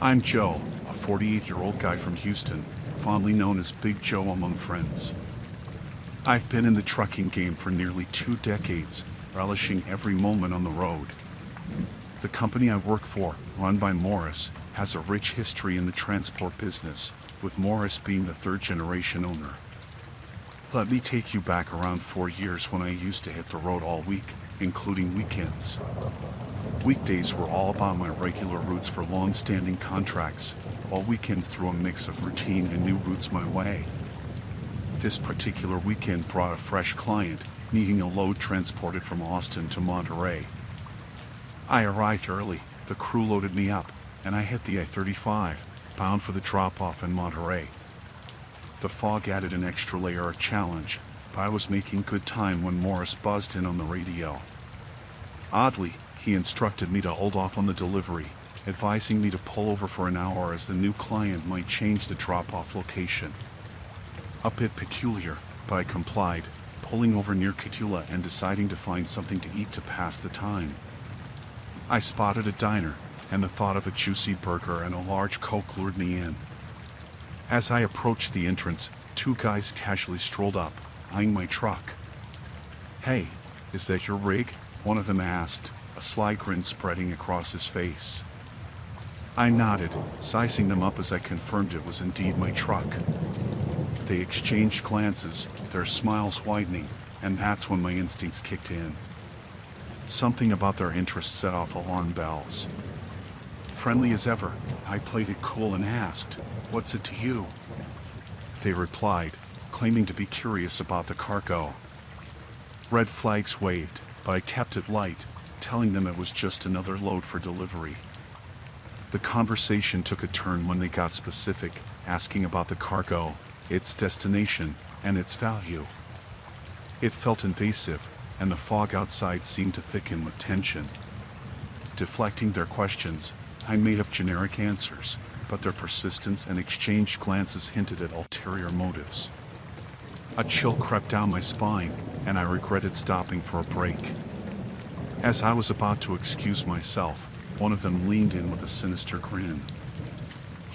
I'm Joe, a 48-year-old guy from Houston, fondly known as Big Joe among friends. I've been in the trucking game for nearly 2 decades, relishing every moment on the road. The company I work for, run by Morris, has a rich history in the transport business, with Morris being the 3rd-generation owner. Let me take you back around 4 years when I used to hit the road all week, including weekends. Weekdays were all about my regular routes for long-standing contracts, while weekends threw a mix of routine and new routes my way. This particular weekend brought a fresh client, needing a load transported from Austin to Monterey. I arrived early, the crew loaded me up, and I hit the I-35, bound for the drop-off in Monterey. The fog added an extra layer of challenge, but I was making good time when Morris buzzed in on the radio. Oddly, he instructed me to hold off on the delivery, advising me to pull over for an hour as the new client might change the drop-off location. A bit peculiar, but I complied, pulling over near Catula and deciding to find something to eat to pass the time. I spotted a diner, and the thought of a juicy burger and a large Coke lured me in. As I approached the entrance, 2 guys casually strolled up, eyeing my truck. "Hey, is that your rig?" one of them asked, a sly grin spreading across his face. I nodded, sizing them up as I confirmed it was indeed my truck. They exchanged glances, their smiles widening, and that's when my instincts kicked in. Something about their interest set off alarm bells. Friendly as ever, I played it cool and asked, "What's it to you?" They replied, claiming to be curious about the cargo. Red flags waved, but I kept it light, telling them it was just another load for delivery. The conversation took a turn when they got specific, asking about the cargo, its destination, and its value. It felt invasive, and the fog outside seemed to thicken with tension. Deflecting their questions, I made up generic answers, but their persistence and exchanged glances hinted at ulterior motives. A chill crept down my spine, and I regretted stopping for a break. As I was about to excuse myself, one of them leaned in with a sinister grin.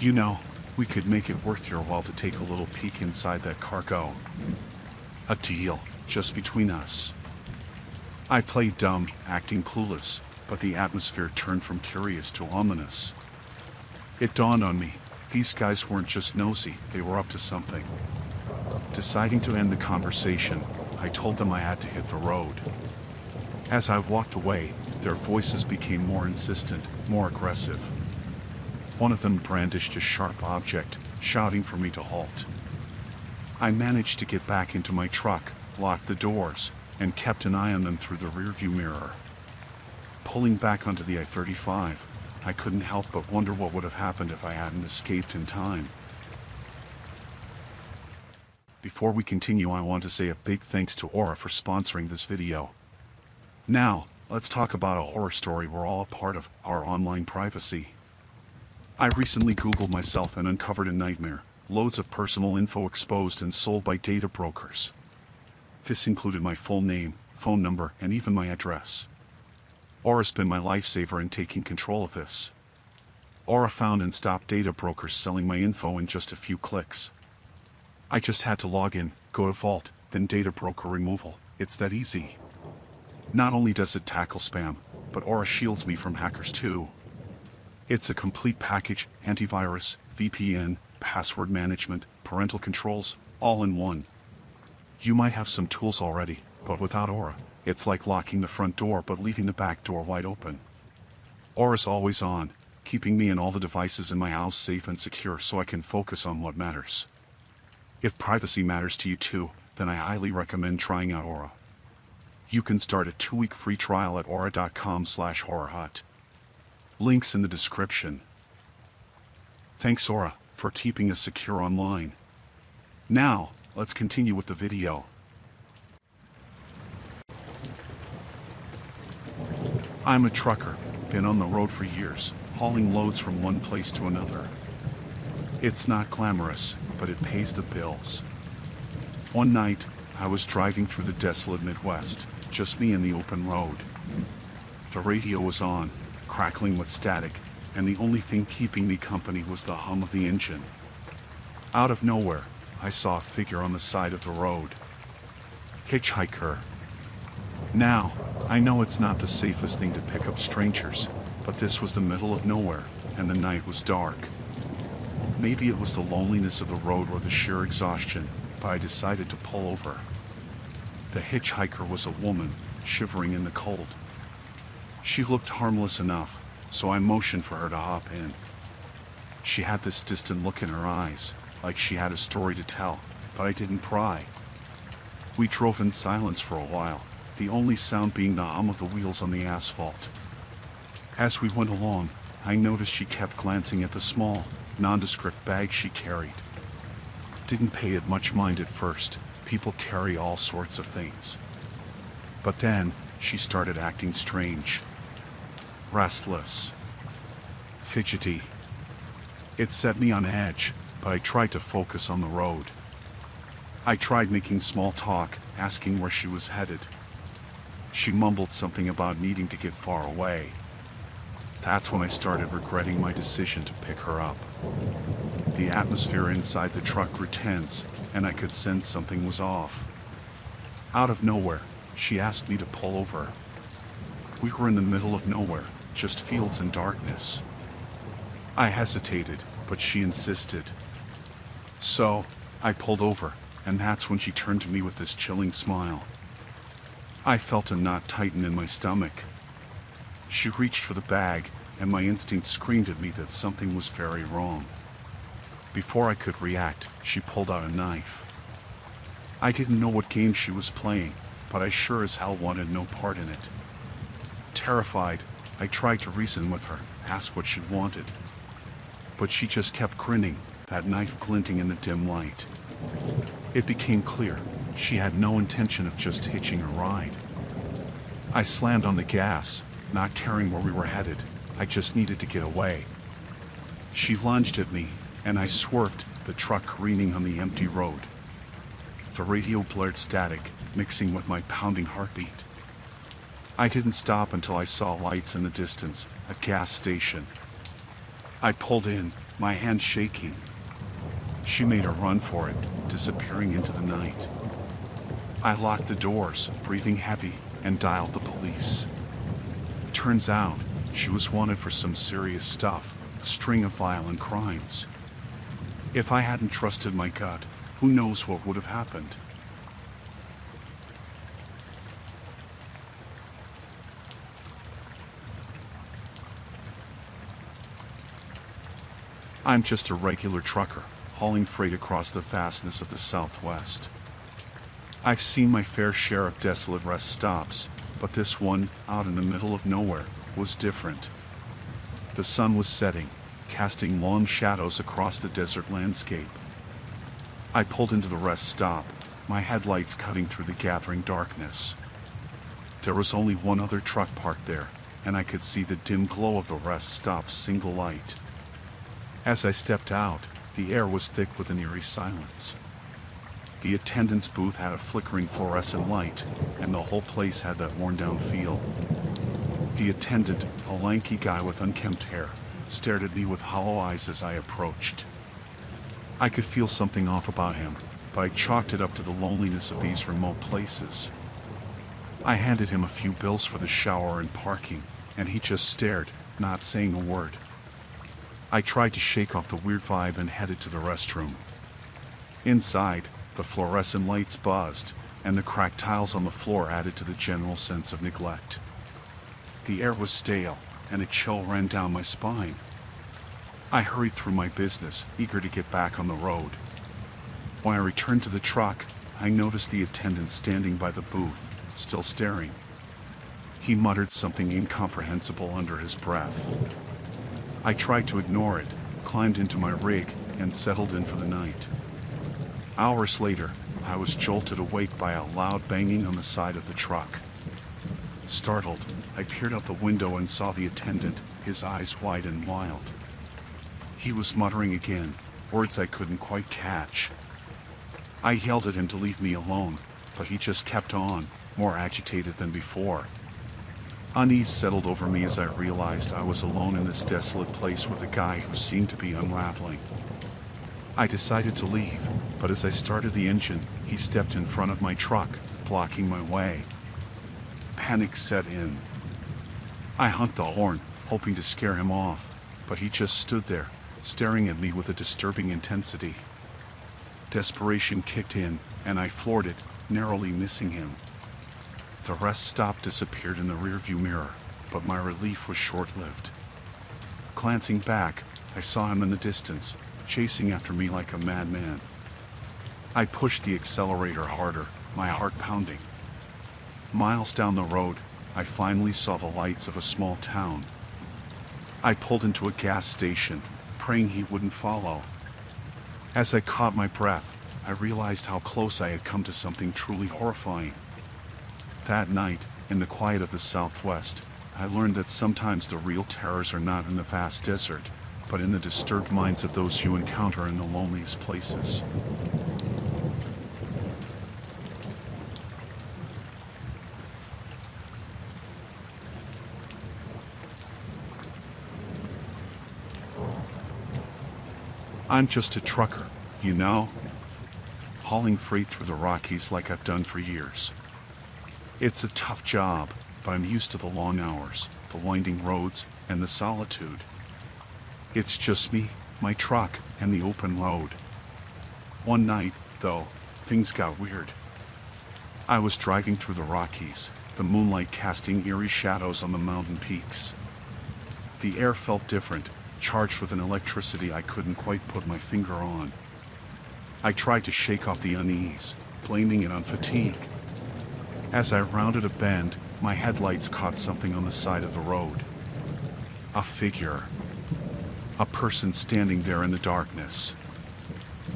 "You know, we could make it worth your while to take a little peek inside that cargo." "A deal, just between us." I played dumb, acting clueless, but the atmosphere turned from curious to ominous. It dawned on me, these guys weren't just nosy, they were up to something. Deciding to end the conversation, I told them I had to hit the road. As I walked away, their voices became more insistent, more aggressive. One of them brandished a sharp object, shouting for me to halt. I managed to get back into my truck, locked the doors, and kept an eye on them through the rearview mirror. Pulling back onto the I-35, I couldn't help but wonder what would have happened if I hadn't escaped in time. Before we continue, I want to say a big thanks to Aura for sponsoring this video. Now, let's talk about a horror story we're all a part of, our online privacy. I recently Googled myself and uncovered a nightmare, loads of personal info exposed and sold by data brokers. This included my full name, phone number, and even my address. Aura's been my lifesaver in taking control of this. Aura found and stopped data brokers selling my info in just a few clicks. I just had to log in, go to Vault, then data broker removal. It's that easy. Not only does it tackle spam, but Aura shields me from hackers too. It's a complete package: antivirus, VPN, password management, parental controls, all in one. You might have some tools already, but without Aura, it's like locking the front door but leaving the back door wide open. Aura's always on, keeping me and all the devices in my house safe and secure so I can focus on what matters. If privacy matters to you too, then I highly recommend trying out Aura. You can start a 2-week free trial at aura.com/horrorhut. Links in the description. Thanks Aura for keeping us secure online. Now, let's continue with the video. I'm a trucker, been on the road for years, hauling loads from one place to another. It's not glamorous, but it pays the bills. One night, I was driving through the desolate Midwest, just me and the open road. The radio was on, crackling with static, and the only thing keeping me company was the hum of the engine. Out of nowhere, I saw a figure on the side of the road. Hitchhiker. Now, I know it's not the safest thing to pick up strangers, but this was the middle of nowhere, and the night was dark. Maybe it was the loneliness of the road or the sheer exhaustion, but I decided to pull over. The hitchhiker was a woman, shivering in the cold. She looked harmless enough, so I motioned for her to hop in. She had this distant look in her eyes, like she had a story to tell, but I didn't pry. We drove in silence for a while, the only sound being the hum of the wheels on the asphalt. As we went along, I noticed she kept glancing at the small, nondescript bag she carried. Didn't pay it much mind at first. People carry all sorts of things. But then, she started acting strange. Restless. Fidgety. It set me on edge, but I tried to focus on the road. I tried making small talk, asking where she was headed. She mumbled something about needing to get far away. That's when I started regretting my decision to pick her up. The atmosphere inside the truck grew tense, and I could sense something was off. Out of nowhere, she asked me to pull over. We were in the middle of nowhere, just fields and darkness. I hesitated, but she insisted. So, I pulled over, and that's when she turned to me with this chilling smile. I felt a knot tighten in my stomach. She reached for the bag, and my instinct screamed at me that something was very wrong. Before I could react, she pulled out a knife. I didn't know what game she was playing, but I sure as hell wanted no part in it. Terrified, I tried to reason with her, ask what she wanted. But she just kept grinning, that knife glinting in the dim light. It became clear, she had no intention of just hitching a ride. I slammed on the gas, not caring where we were headed. I just needed to get away. She lunged at me, and I swerved, the truck careening on the empty road. The radio blared static, mixing with my pounding heartbeat. I didn't stop until I saw lights in the distance, a gas station. I pulled in, my hand shaking. She made a run for it, disappearing into the night. I locked the doors, breathing heavy, and dialed the police. Turns out, she was wanted for some serious stuff, a string of violent crimes. If I hadn't trusted my gut, who knows what would have happened. I'm just a regular trucker, hauling freight across the vastness of the Southwest. I've seen my fair share of desolate rest stops, but this one, out in the middle of nowhere, was different. The sun was setting, casting long shadows across the desert landscape. I pulled into the rest stop, my headlights cutting through the gathering darkness. There was only one other truck parked there, and I could see the dim glow of the rest stop's single light. As I stepped out, the air was thick with an eerie silence. The attendant's booth had a flickering fluorescent light, and the whole place had that worn-down feel. The attendant, a lanky guy with unkempt hair, stared at me with hollow eyes as I approached. I could feel something off about him, but I chalked it up to the loneliness of these remote places. I handed him a few bills for the shower and parking, and he just stared, not saying a word. I tried to shake off the weird vibe and headed to the restroom. Inside, the fluorescent lights buzzed, and the cracked tiles on the floor added to the general sense of neglect. The air was stale, and a chill ran down my spine. I hurried through my business, eager to get back on the road. When I returned to the truck, I noticed the attendant standing by the booth, still staring. He muttered something incomprehensible under his breath. I tried to ignore it, climbed into my rig, and settled in for the night. Hours later, I was jolted awake by a loud banging on the side of the truck. Startled, I peered out the window and saw the attendant, his eyes wide and wild. He was muttering again, words I couldn't quite catch. I yelled at him to leave me alone, but he just kept on, more agitated than before. Unease settled over me as I realized I was alone in this desolate place with a guy who seemed to be unraveling. I decided to leave, but as I started the engine, he stepped in front of my truck, blocking my way. Panic set in. I honked the horn, hoping to scare him off, but he just stood there, staring at me with a disturbing intensity. Desperation kicked in, and I floored it, narrowly missing him. The rest stop disappeared in the rearview mirror, but my relief was short-lived. Glancing back, I saw him in the distance, chasing after me like a madman. I pushed the accelerator harder, my heart pounding. Miles down the road, I finally saw the lights of a small town. I pulled into a gas station, praying he wouldn't follow. As I caught my breath, I realized how close I had come to something truly horrifying. That night, in the quiet of the Southwest, I learned that sometimes the real terrors are not in the vast desert, but in the disturbed minds of those you encounter in the loneliest places. I'm just a trucker, you know? Hauling freight through the Rockies like I've done for years. It's a tough job, but I'm used to the long hours, the winding roads, and the solitude. It's just me, my truck, and the open road. One night, though, things got weird. I was driving through the Rockies, the moonlight casting eerie shadows on the mountain peaks. The air felt different, charged with an electricity I couldn't quite put my finger on. I tried to shake off the unease, blaming it on fatigue. As I rounded a bend, my headlights caught something on the side of the road. A figure. A person standing there in the darkness.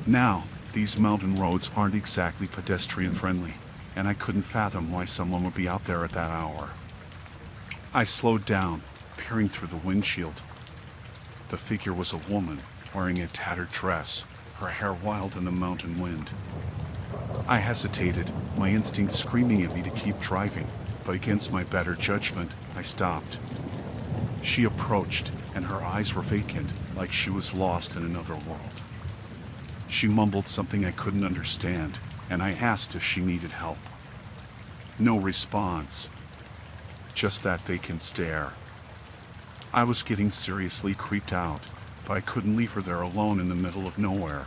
Now, these mountain roads aren't exactly pedestrian-friendly, and I couldn't fathom why someone would be out there at that hour. I slowed down, peering through the windshield. The figure was a woman, wearing a tattered dress, her hair wild in the mountain wind. I hesitated, my instinct screaming at me to keep driving, but against my better judgment, I stopped. She approached, and her eyes were vacant, like she was lost in another world. She mumbled something I couldn't understand, and I asked if she needed help. No response. Just that vacant stare. I was getting seriously creeped out, but I couldn't leave her there alone in the middle of nowhere.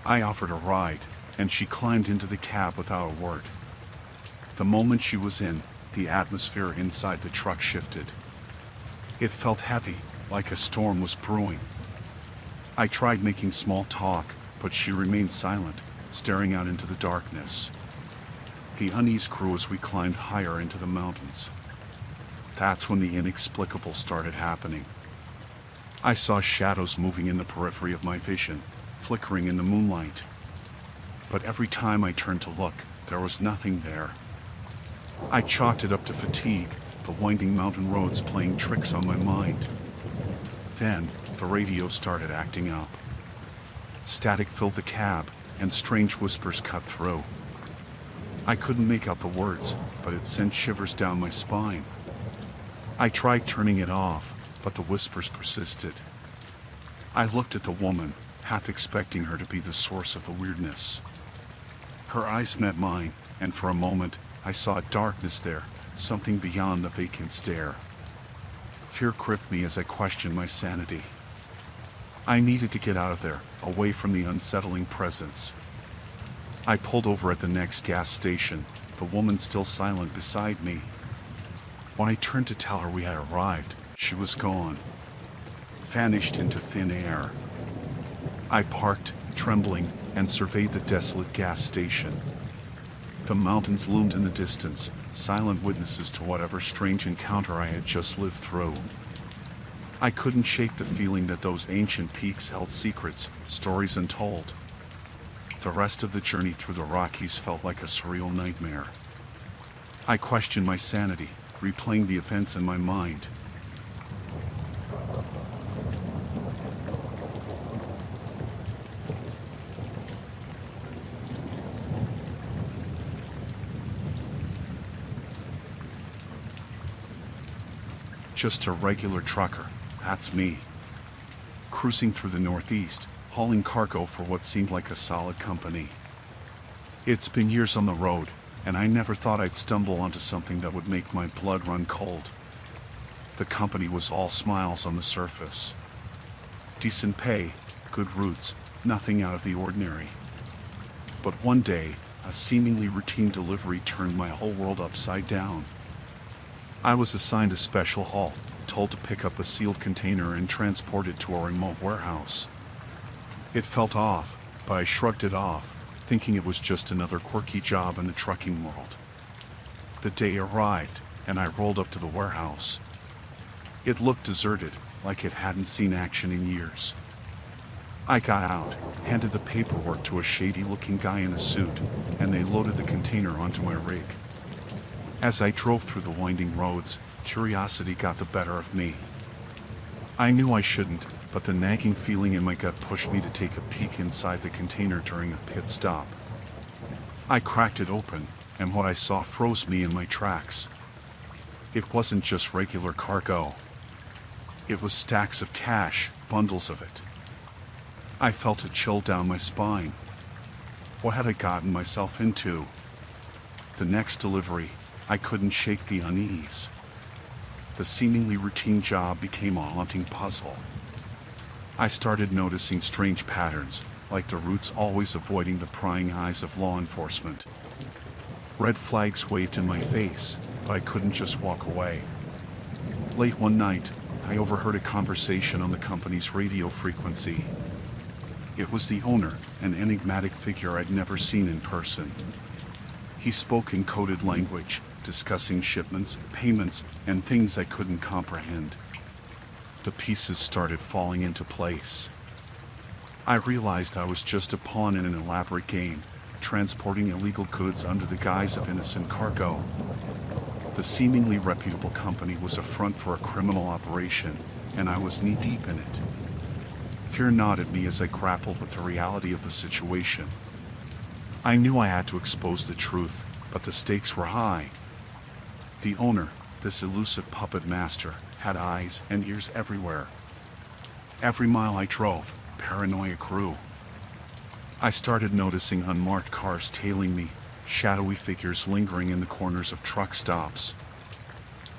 I offered a ride, and she climbed into the cab without a word. The moment she was in, the atmosphere inside the truck shifted. It felt heavy, like a storm was brewing. I tried making small talk, but she remained silent, staring out into the darkness. The unease grew as we climbed higher into the mountains. That's when the inexplicable started happening. I saw shadows moving in the periphery of my vision, flickering in the moonlight. But every time I turned to look, there was nothing there. I chalked it up to fatigue, the winding mountain roads playing tricks on my mind. Then, the radio started acting up. Static filled the cab, and strange whispers cut through. I couldn't make out the words, but it sent shivers down my spine. I tried turning it off, but the whispers persisted. I looked at the woman, half expecting her to be the source of the weirdness. Her eyes met mine, and for a moment, I saw a darkness there, something beyond the vacant stare. Fear gripped me as I questioned my sanity. I needed to get out of there, away from the unsettling presence. I pulled over at the next gas station, the woman still silent beside me. When I turned to tell her we had arrived, she was gone, vanished into thin air. I parked, trembling, and surveyed the desolate gas station. The mountains loomed in the distance, silent witnesses to whatever strange encounter I had just lived through. I couldn't shake the feeling that those ancient peaks held secrets, stories untold. The rest of the journey through the Rockies felt like a surreal nightmare. I questioned my sanity, replaying the events in my mind. Just a regular trucker, that's me. Cruising through the Northeast, hauling cargo for what seemed like a solid company. It's been years on the road, and I never thought I'd stumble onto something that would make my blood run cold. The company was all smiles on the surface. Decent pay, good routes, nothing out of the ordinary. But one day, a seemingly routine delivery turned my whole world upside down. I was assigned a special haul, told to pick up a sealed container and transport it to a remote warehouse. It felt off, but I shrugged it off, thinking it was just another quirky job in the trucking world. The day arrived, and I rolled up to the warehouse. It looked deserted, like it hadn't seen action in years. I got out, handed the paperwork to a shady-looking guy in a suit, and they loaded the container onto my rig. As I drove through the winding roads, curiosity got the better of me. I knew I shouldn't, but the nagging feeling in my gut pushed me to take a peek inside the container during a pit stop. I cracked it open, and what I saw froze me in my tracks. It wasn't just regular cargo. It was stacks of cash, bundles of it. I felt a chill down my spine. What had I gotten myself into? The next delivery, I couldn't shake the unease. The seemingly routine job became a haunting puzzle. I started noticing strange patterns, like the routes always avoiding the prying eyes of law enforcement. Red flags waved in my face, but I couldn't just walk away. Late one night, I overheard a conversation on the company's radio frequency. It was the owner, an enigmatic figure I'd never seen in person. He spoke in coded language, discussing shipments, payments, and things I couldn't comprehend. The pieces started falling into place. I realized I was just a pawn in an elaborate game, transporting illegal goods under the guise of innocent cargo. The seemingly reputable company was a front for a criminal operation, and I was knee-deep in it. Fear gnawed at me as I grappled with the reality of the situation. I knew I had to expose the truth, but the stakes were high. The owner, this elusive puppet master, had eyes and ears everywhere. Every mile I drove, paranoia grew. I started noticing unmarked cars tailing me, shadowy figures lingering in the corners of truck stops.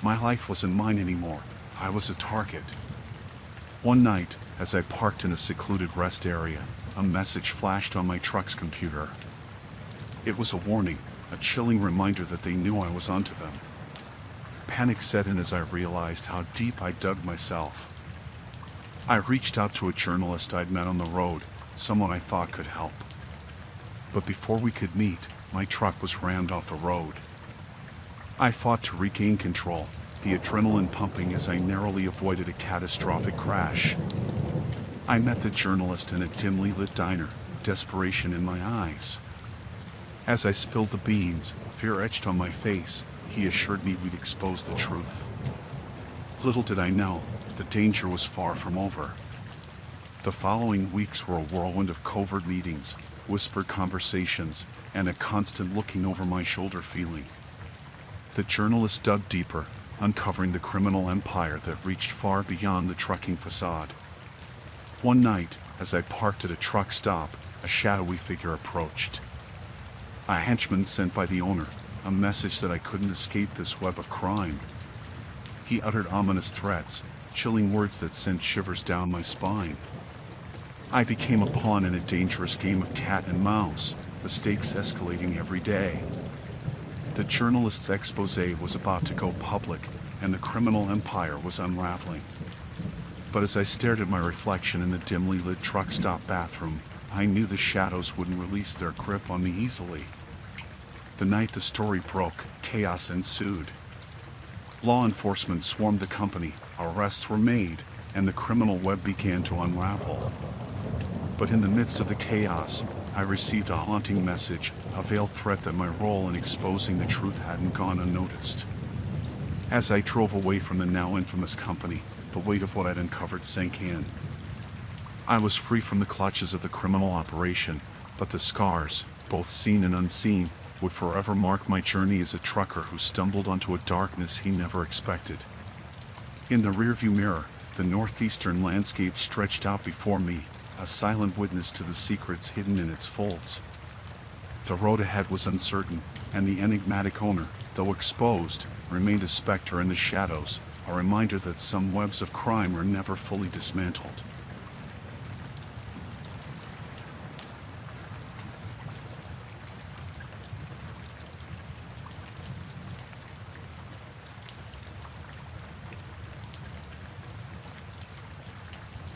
My life wasn't mine anymore. I was a target. One night, as I parked in a secluded rest area, a message flashed on my truck's computer. It was a warning, a chilling reminder that they knew I was onto them. Panic set in as I realized how deep I dug myself. I reached out to a journalist I'd met on the road, someone I thought could help. But before we could meet, my truck was rammed off the road. I fought to regain control, the adrenaline pumping as I narrowly avoided a catastrophic crash. I met the journalist in a dimly lit diner, desperation in my eyes. As I spilled the beans, fear etched on my face, he assured me we'd expose the truth. Little did I know, the danger was far from over. The following weeks were a whirlwind of covert meetings, whispered conversations, and a constant looking over my shoulder feeling. The journalist dug deeper, uncovering the criminal empire that reached far beyond the trucking facade. One night, as I parked at a truck stop, a shadowy figure approached. A henchman sent by the owner, a message that I couldn't escape this web of crime. He uttered ominous threats, chilling words that sent shivers down my spine. I became a pawn in a dangerous game of cat and mouse, the stakes escalating every day. The journalist's expose was about to go public, and the criminal empire was unraveling. But as I stared at my reflection in the dimly lit truck stop bathroom, I knew the shadows wouldn't release their grip on me easily. The night the story broke, chaos ensued. Law enforcement swarmed the company, arrests were made, and the criminal web began to unravel. But in the midst of the chaos, I received a haunting message, a veiled threat that my role in exposing the truth hadn't gone unnoticed. As I drove away from the now infamous company, the weight of what I'd uncovered sank in. I was free from the clutches of the criminal operation, but the scars, both seen and unseen, would forever mark my journey as a trucker who stumbled onto a darkness he never expected. In the rearview mirror, the northeastern landscape stretched out before me, a silent witness to the secrets hidden in its folds. The road ahead was uncertain, and the enigmatic owner, though exposed, remained a specter in the shadows, a reminder that some webs of crime are never fully dismantled.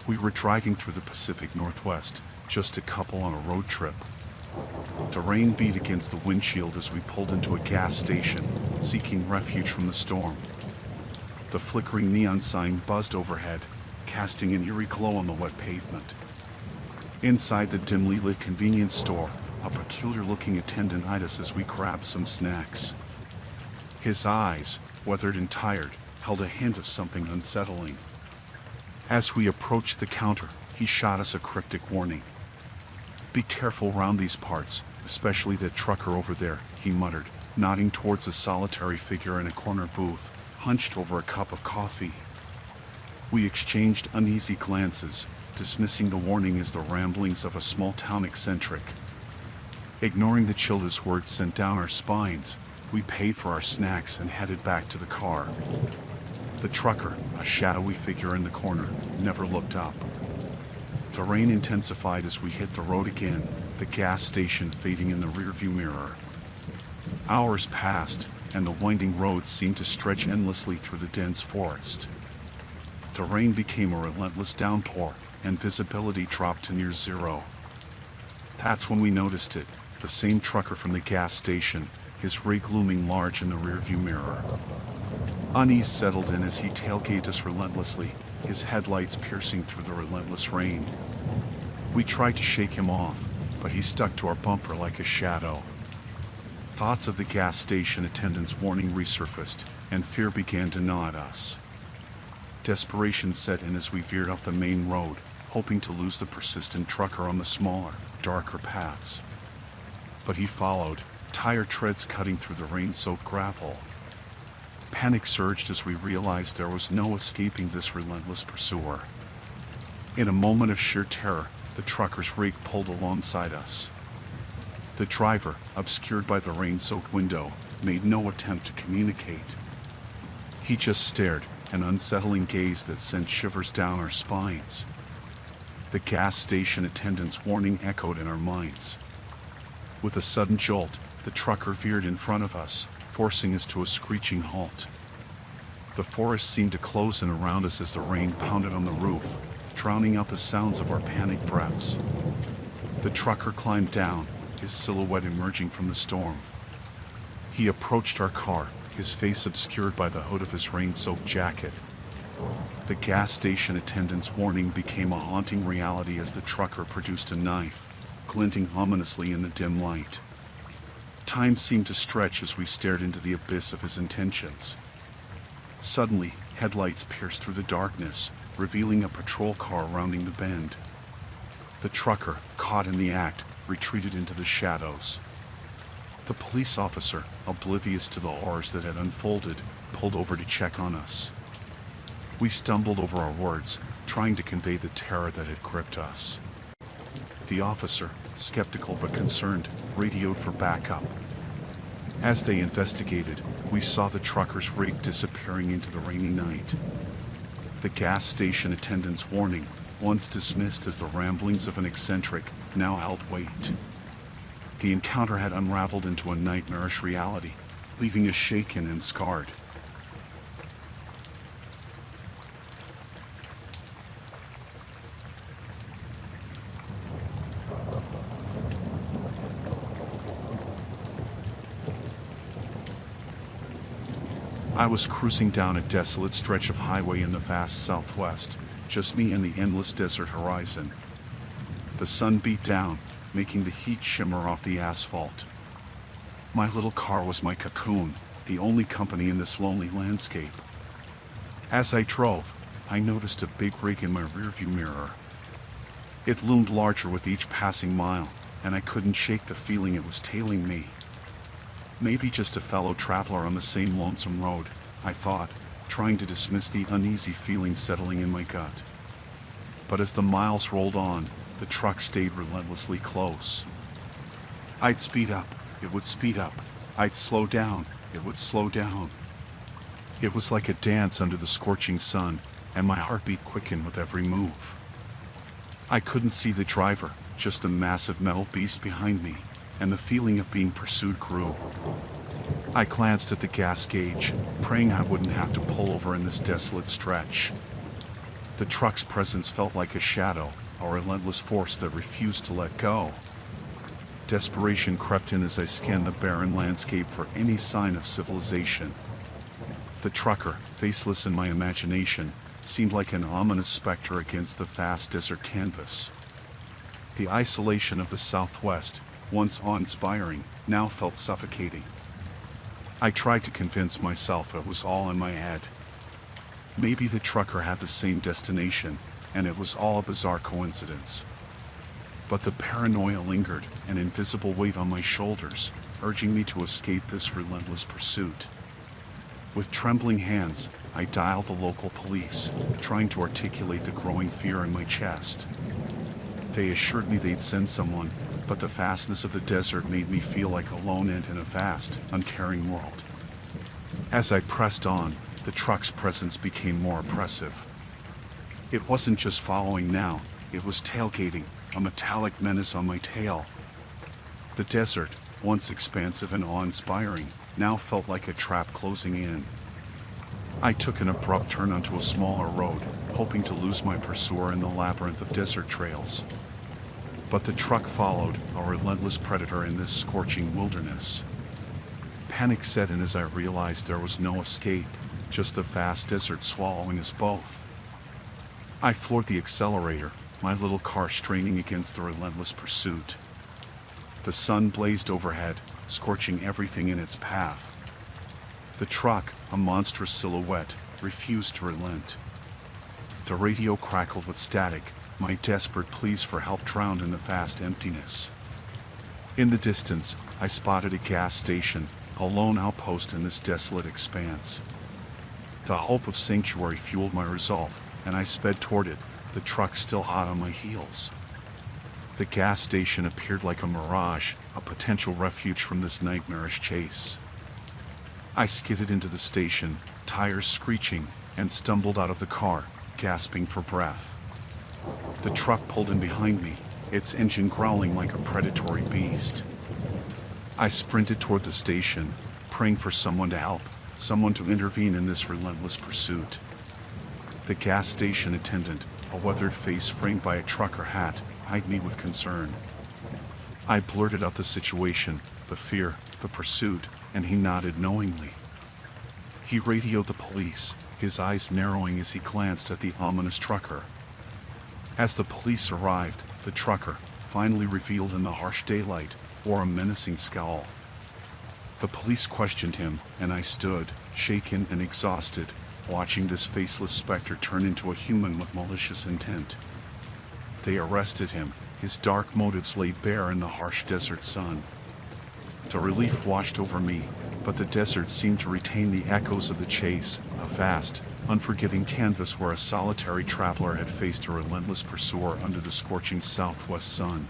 We were driving through the Pacific Northwest, just a couple on a road trip. The rain beat against the windshield as we pulled into a gas station, seeking refuge from the storm. The flickering neon sign buzzed overhead, casting an eerie glow on the wet pavement. Inside the dimly lit convenience store, a peculiar-looking attendant eyed us as we grabbed some snacks. His eyes, weathered and tired, held a hint of something unsettling. As we approached the counter, he shot us a cryptic warning. "Be careful round these parts, especially that trucker over there," he muttered, nodding towards a solitary figure in a corner booth, hunched over a cup of coffee. We exchanged uneasy glances, dismissing the warning as the ramblings of a small-town eccentric. Ignoring the chill his words sent down our spines, we paid for our snacks and headed back to the car. The trucker, a shadowy figure in the corner, never looked up. The rain intensified as we hit the road again, the gas station fading in the rearview mirror. Hours passed, and the winding roads seemed to stretch endlessly through the dense forest. The rain became a relentless downpour, and visibility dropped to near zero. That's when we noticed it, the same trucker from the gas station, his rig looming large in the rearview mirror. Unease settled in as he tailgated us relentlessly, his headlights piercing through the relentless rain. We tried to shake him off, but he stuck to our bumper like a shadow. Thoughts of the gas station attendant's warning resurfaced, and fear began to gnaw at us. Desperation set in as we veered off the main road, hoping to lose the persistent trucker on the smaller, darker paths. But he followed, tire treads cutting through the rain-soaked gravel. Panic surged as we realized there was no escaping this relentless pursuer. In a moment of sheer terror, the trucker's rig pulled alongside us. The driver, obscured by the rain-soaked window, made no attempt to communicate. He just stared, an unsettling gaze that sent shivers down our spines. The gas station attendant's warning echoed in our minds. With a sudden jolt, the trucker veered in front of us, forcing us to a screeching halt. The forest seemed to close in around us as the rain pounded on the roof, drowning out the sounds of our panicked breaths. The trucker climbed down, his silhouette emerging from the storm. He approached our car, his face obscured by the hood of his rain-soaked jacket. The gas station attendant's warning became a haunting reality as the trucker produced a knife, glinting ominously in the dim light. Time seemed to stretch as we stared into the abyss of his intentions. Suddenly, headlights pierced through the darkness, revealing a patrol car rounding the bend. The trucker, caught in the act, retreated into the shadows. The police officer, oblivious to the horrors that had unfolded, pulled over to check on us. We stumbled over our words, trying to convey the terror that had gripped us. The officer, skeptical but concerned, radioed for backup. As they investigated, we saw the trucker's rig disappearing into the rainy night. The gas station attendant's warning, once dismissed as the ramblings of an eccentric, now held weight. The encounter had unraveled into a nightmarish reality, leaving us shaken and scarred. I was cruising down a desolate stretch of highway in the vast southwest, just me and the endless desert horizon. The sun beat down, making the heat shimmer off the asphalt. My little car was my cocoon, the only company in this lonely landscape. As I drove, I noticed a big rig in my rearview mirror. It loomed larger with each passing mile, and I couldn't shake the feeling it was tailing me. Maybe just a fellow traveler on the same lonesome road, I thought, trying to dismiss the uneasy feeling settling in my gut. But as the miles rolled on, the truck stayed relentlessly close. I'd speed up, it would speed up. I'd slow down, it would slow down. It was like a dance under the scorching sun, and my heartbeat quickened with every move. I couldn't see the driver, just a massive metal beast behind me, and the feeling of being pursued grew. I glanced at the gas gauge, praying I wouldn't have to pull over in this desolate stretch. The truck's presence felt like a shadow, a relentless force that refused to let go. Desperation crept in as I scanned the barren landscape for any sign of civilization. The trucker, faceless in my imagination, seemed like an ominous specter against the vast desert canvas. The isolation of the Southwest, once awe-inspiring, now felt suffocating. I tried to convince myself it was all in my head. Maybe the trucker had the same destination, and it was all a bizarre coincidence. But the paranoia lingered, an invisible weight on my shoulders, urging me to escape this relentless pursuit. With trembling hands, I dialed the local police, trying to articulate the growing fear in my chest. They assured me they'd send someone, but the vastness of the desert made me feel like a lone ant in a vast, uncaring world. As I pressed on, the truck's presence became more oppressive. It wasn't just following now, it was tailgating, a metallic menace on my tail. The desert, once expansive and awe-inspiring, now felt like a trap closing in. I took an abrupt turn onto a smaller road, hoping to lose my pursuer in the labyrinth of desert trails. But the truck followed, a relentless predator in this scorching wilderness. Panic set in as I realized there was no escape, just a vast desert swallowing us both. I floored the accelerator, my little car straining against the relentless pursuit. The sun blazed overhead, scorching everything in its path. The truck, a monstrous silhouette, refused to relent. The radio crackled with static, my desperate pleas for help drowned in the vast emptiness. In the distance, I spotted a gas station, a lone outpost in this desolate expanse. The hope of sanctuary fueled my resolve, and I sped toward it, the truck still hot on my heels. The gas station appeared like a mirage, a potential refuge from this nightmarish chase. I skidded into the station, tires screeching, and stumbled out of the car, gasping for breath. The truck pulled in behind me, its engine growling like a predatory beast. I sprinted toward the station, praying for someone to help, someone to intervene in this relentless pursuit. The gas station attendant, a weathered face framed by a trucker hat, eyed me with concern. I blurted out the situation, the fear, the pursuit, and he nodded knowingly. He radioed the police, his eyes narrowing as he glanced at the ominous trucker. As the police arrived, the trucker, finally revealed in the harsh daylight, wore a menacing scowl. The police questioned him, and I stood, shaken and exhausted, watching this faceless specter turn into a human with malicious intent. They arrested him, his dark motives laid bare in the harsh desert sun. The relief washed over me, but the desert seemed to retain the echoes of the chase, a vast, unforgiving canvas where a solitary traveler had faced a relentless pursuer under the scorching southwest sun.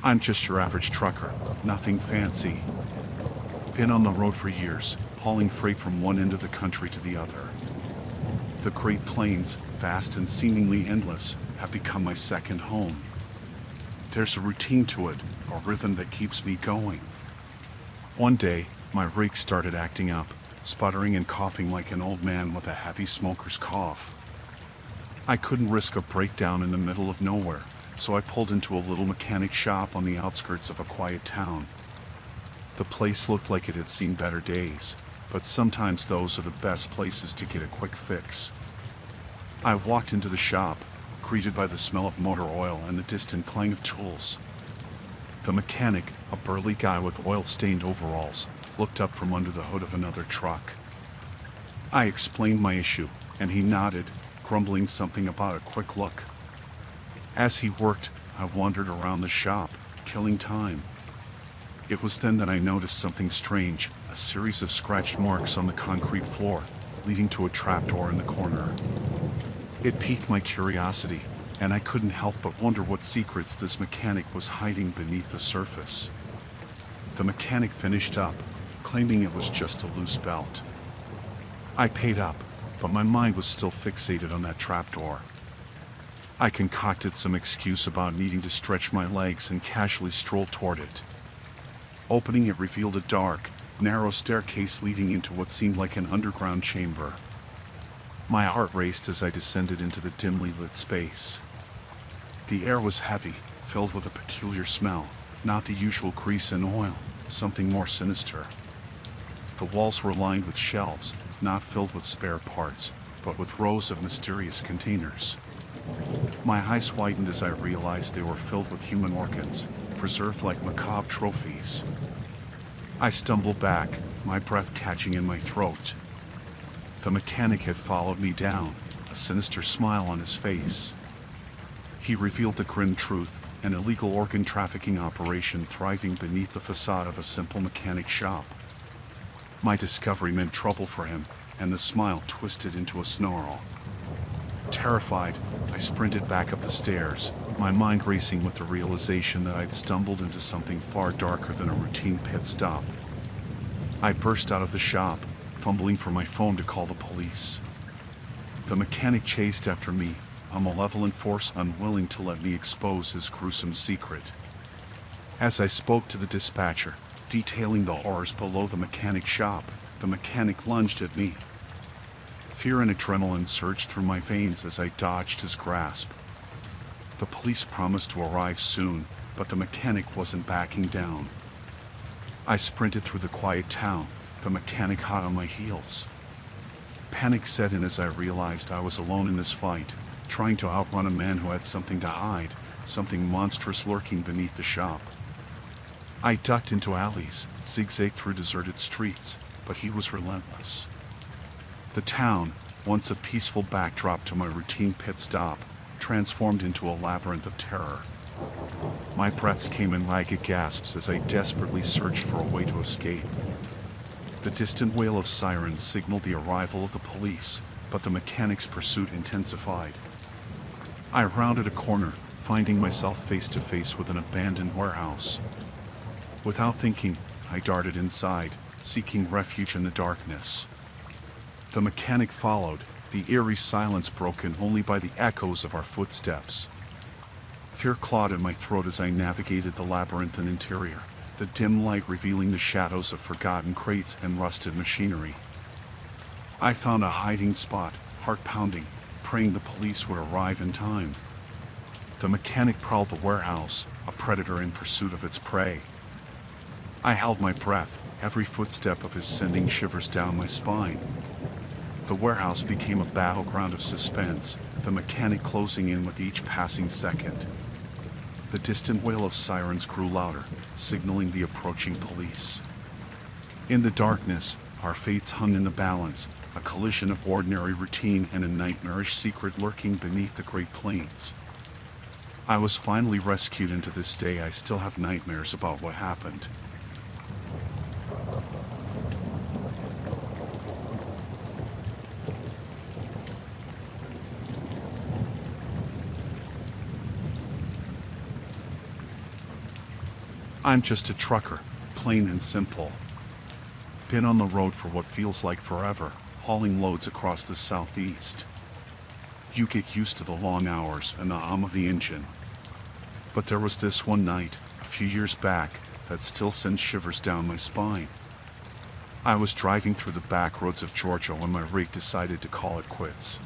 I'm just your average trucker, nothing fancy. Been on the road for years, hauling freight from one end of the country to the other. The Great Plains, vast and seemingly endless, have become my second home. There's a routine to it, a rhythm that keeps me going. One day, my rig started acting up, sputtering and coughing like an old man with a heavy smoker's cough. I couldn't risk a breakdown in the middle of nowhere, so I pulled into a little mechanic shop on the outskirts of a quiet town. The place looked like it had seen better days, but sometimes those are the best places to get a quick fix. I walked into the shop, greeted by the smell of motor oil and the distant clang of tools. The mechanic, a burly guy with oil-stained overalls, looked up from under the hood of another truck. I explained my issue, and he nodded, grumbling something about a quick look. As he worked, I wandered around the shop, killing time. It was then that I noticed something strange, a series of scratched marks on the concrete floor, leading to a trapdoor in the corner. It piqued my curiosity, and I couldn't help but wonder what secrets this mechanic was hiding beneath the surface. The mechanic finished up, claiming it was just a loose belt. I paid up, but my mind was still fixated on that trapdoor. I concocted some excuse about needing to stretch my legs and casually strolled toward it. Opening it revealed a dark, narrow staircase leading into what seemed like an underground chamber. My heart raced as I descended into the dimly lit space. The air was heavy, filled with a peculiar smell, not the usual grease and oil, something more sinister. The walls were lined with shelves, not filled with spare parts, but with rows of mysterious containers. My eyes widened as I realized they were filled with human organs, preserved like macabre trophies. I stumbled back, my breath catching in my throat. The mechanic had followed me down, a sinister smile on his face. He revealed the grim truth, an illegal organ trafficking operation thriving beneath the facade of a simple mechanic shop. My discovery meant trouble for him, and the smile twisted into a snarl. Terrified, I sprinted back up the stairs, my mind racing with the realization that I'd stumbled into something far darker than a routine pit stop. I burst out of the shop, fumbling for my phone to call the police. The mechanic chased after me, a malevolent force unwilling to let me expose his gruesome secret. As I spoke to the dispatcher, detailing the horrors below the mechanic shop, the mechanic lunged at me. Fear and adrenaline surged through my veins as I dodged his grasp. The police promised to arrive soon, but the mechanic wasn't backing down. I sprinted through the quiet town, the mechanic hot on my heels. Panic set in as I realized I was alone in this fight, trying to outrun a man who had something to hide, something monstrous lurking beneath the shop. I ducked into alleys, zigzagged through deserted streets, but he was relentless. The town, once a peaceful backdrop to my routine pit stop, transformed into a labyrinth of terror. My breaths came in ragged gasps as I desperately searched for a way to escape. The distant wail of sirens signaled the arrival of the police, but the mechanic's pursuit intensified. I rounded a corner, finding myself face to face with an abandoned warehouse. Without thinking, I darted inside, seeking refuge in the darkness. The mechanic followed, the eerie silence broken only by the echoes of our footsteps. Fear clawed in my throat as I navigated the labyrinthine interior, the dim light revealing the shadows of forgotten crates and rusted machinery. I found a hiding spot, heart pounding, praying the police would arrive in time. The mechanic prowled the warehouse, a predator in pursuit of its prey. I held my breath, every footstep of his sending shivers down my spine. The warehouse became a battleground of suspense, the mechanic closing in with each passing second. The distant wail of sirens grew louder, signaling the approaching police. In the darkness, our fates hung in the balance, a collision of ordinary routine and a nightmarish secret lurking beneath the Great Plains. I was finally rescued, and to this day I still have nightmares about what happened. I'm just a trucker, plain and simple. Been on the road for what feels like forever, hauling loads across the southeast. You get used to the long hours and the hum of the engine. But there was this one night, a few years back, that still sends shivers down my spine. I was driving through the back roads of Georgia when my rig decided to call it quits.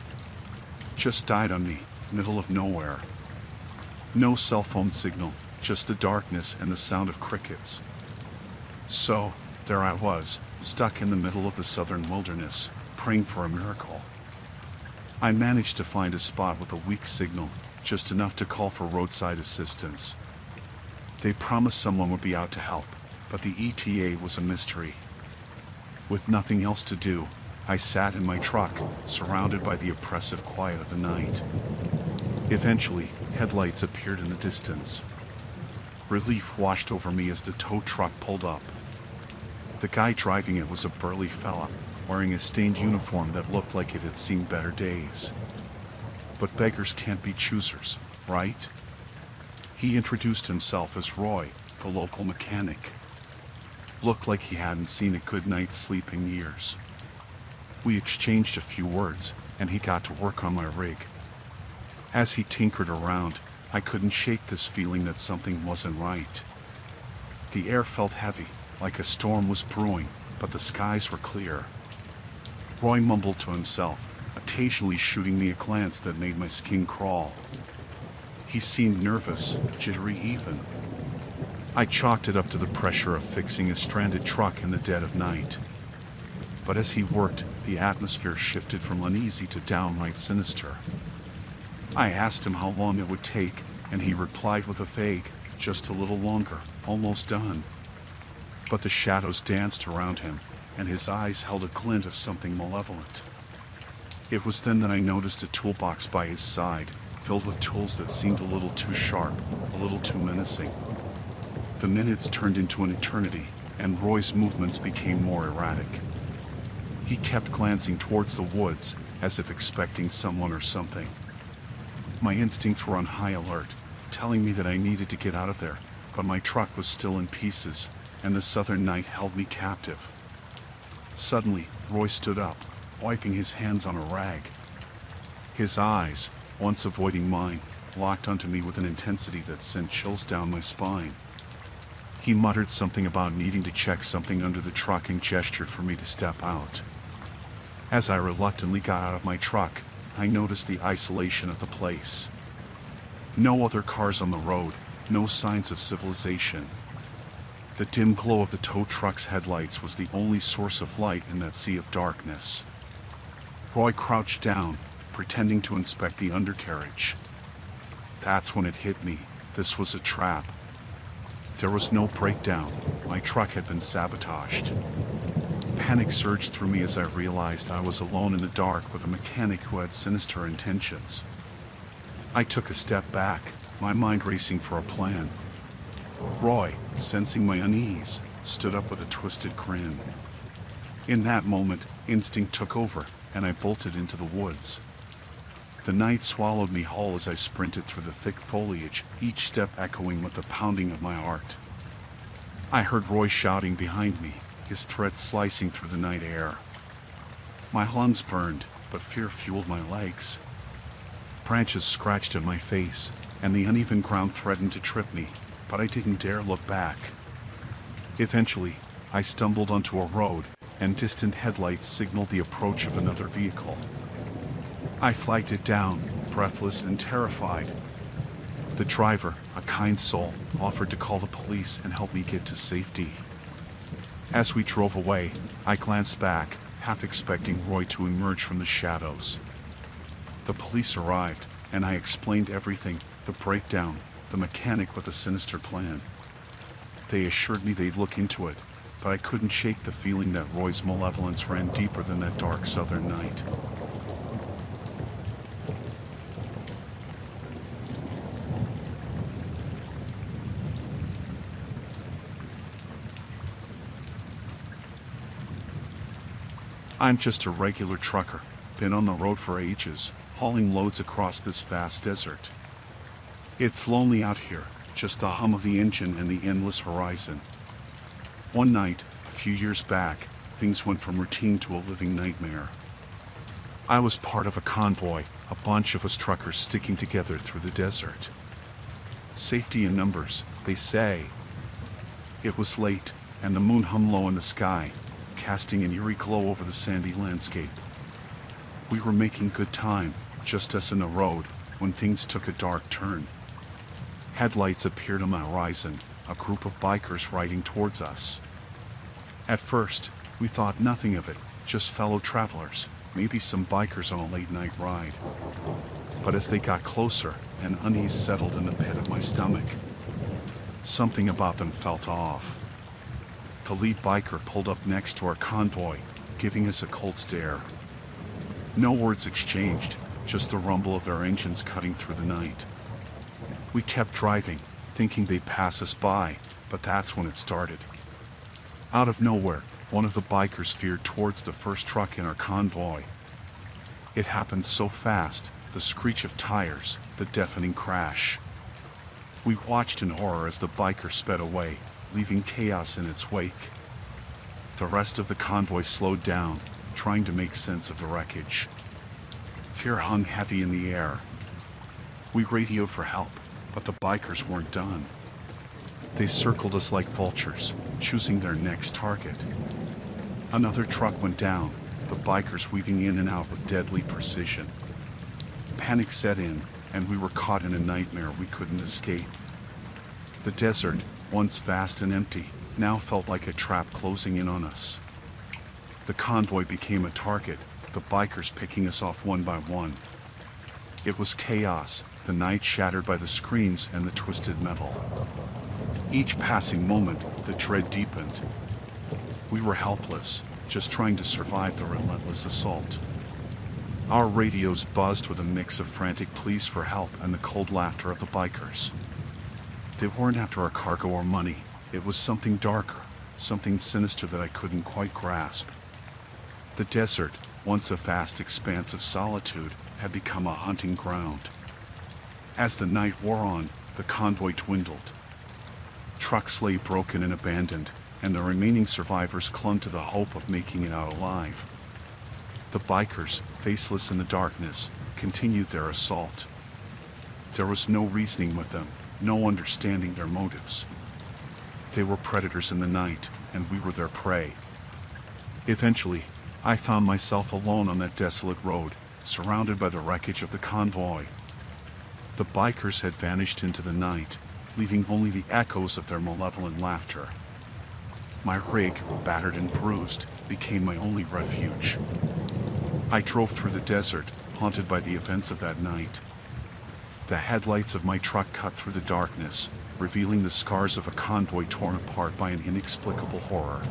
Just died on me, middle of nowhere. No cell phone signal, just the darkness and the sound of crickets. So, there I was, stuck in the middle of the southern wilderness, praying for a miracle. I managed to find a spot with a weak signal, just enough to call for roadside assistance. They promised someone would be out to help, but the ETA was a mystery. With nothing else to do, I sat in my truck, surrounded by the oppressive quiet of the night. Eventually, headlights appeared in the distance. Relief washed over me as the tow truck pulled up. The guy driving it was a burly fella, wearing a stained uniform that looked like it had seen better days. But beggars can't be choosers, right? He introduced himself as Roy, the local mechanic. Looked like he hadn't seen a good night's sleep in years. We exchanged a few words, and he got to work on my rig. As he tinkered around, I couldn't shake this feeling that something wasn't right. The air felt heavy, like a storm was brewing, but the skies were clear. Roy mumbled to himself, occasionally shooting me a glance that made my skin crawl. He seemed nervous, jittery even. I chalked it up to the pressure of fixing a stranded truck in the dead of night. But as he worked, the atmosphere shifted from uneasy to downright sinister. I asked him how long it would take, and he replied with a vague, "Just a little longer, almost done." But the shadows danced around him, and his eyes held a glint of something malevolent. It was then that I noticed a toolbox by his side, filled with tools that seemed a little too sharp, a little too menacing. The minutes turned into an eternity, and Roy's movements became more erratic. He kept glancing towards the woods, as if expecting someone or something. My instincts were on high alert, telling me that I needed to get out of there, but my truck was still in pieces, and the southern night held me captive. Suddenly, Roy stood up, wiping his hands on a rag. His eyes, once avoiding mine, locked onto me with an intensity that sent chills down my spine. He muttered something about needing to check something under the truck and gestured for me to step out. As I reluctantly got out of my truck, I noticed the isolation of the place. No other cars on the road, no signs of civilization. The dim glow of the tow truck's headlights was the only source of light in that sea of darkness. Roy crouched down, pretending to inspect the undercarriage. That's when it hit me. This was a trap. There was no breakdown. My truck had been sabotaged. Panic surged through me as I realized I was alone in the dark with a mechanic who had sinister intentions. I took a step back, my mind racing for a plan. Roy, sensing my unease, stood up with a twisted grin. In that moment, instinct took over, and I bolted into the woods. The night swallowed me whole as I sprinted through the thick foliage, each step echoing with the pounding of my heart. I heard Roy shouting behind me, his threats slicing through the night air. My lungs burned, but fear fueled my legs. Branches scratched at my face, and the uneven ground threatened to trip me, but I didn't dare look back. Eventually, I stumbled onto a road, and distant headlights signaled the approach of another vehicle. I flagged it down, breathless and terrified. The driver, a kind soul, offered to call the police and help me get to safety. As we drove away, I glanced back, half expecting Roy to emerge from the shadows. The police arrived, and I explained everything, the breakdown, the mechanic with a sinister plan. They assured me they'd look into it, but I couldn't shake the feeling that Roy's malevolence ran deeper than that dark southern night. I'm just a regular trucker, been on the road for ages, hauling loads across this vast desert. It's lonely out here, just the hum of the engine and the endless horizon. One night, a few years back, things went from routine to a living nightmare. I was part of a convoy, a bunch of us truckers sticking together through the desert. Safety in numbers, they say. It was late, and the moon hung low in the sky, casting an eerie glow over the sandy landscape. We were making good time, just us in the road, when things took a dark turn. Headlights appeared on the horizon, a group of bikers riding towards us. At first, we thought nothing of it, just fellow travelers, maybe some bikers on a late-night ride. But as they got closer, an unease settled in the pit of my stomach. Something about them felt off. The lead biker pulled up next to our convoy, giving us a cold stare. No words exchanged, just the rumble of their engines cutting through the night. We kept driving, thinking they'd pass us by, but that's when it started. Out of nowhere, one of the bikers veered towards the first truck in our convoy. It happened so fast, the screech of tires, the deafening crash. We watched in horror as the biker sped away, leaving chaos in its wake. The rest of the convoy slowed down, trying to make sense of the wreckage. Fear hung heavy in the air. We radioed for help, but the bikers weren't done. They circled us like vultures, choosing their next target. Another truck went down, the bikers weaving in and out with deadly precision. Panic set in, and we were caught in a nightmare we couldn't escape. The desert, once vast and empty, now felt like a trap closing in on us. The convoy became a target, the bikers picking us off one by one. It was chaos, the night shattered by the screams and the twisted metal. Each passing moment, the dread deepened. We were helpless, just trying to survive the relentless assault. Our radios buzzed with a mix of frantic pleas for help and the cold laughter of the bikers. They weren't after our cargo or money. It was something darker, something sinister that I couldn't quite grasp. The desert, once a vast expanse of solitude, had become a hunting ground. As the night wore on, the convoy dwindled. Trucks lay broken and abandoned, and the remaining survivors clung to the hope of making it out alive. The bikers, faceless in the darkness, continued their assault. There was no reasoning with them, no understanding their motives. They were predators in the night, and we were their prey. Eventually, I found myself alone on that desolate road, surrounded by the wreckage of the convoy. The bikers had vanished into the night, leaving only the echoes of their malevolent laughter. My rig, battered and bruised, became my only refuge. I drove through the desert, haunted by the events of that night. The headlights of my truck cut through the darkness, revealing the scars of a convoy torn apart by an inexplicable horror.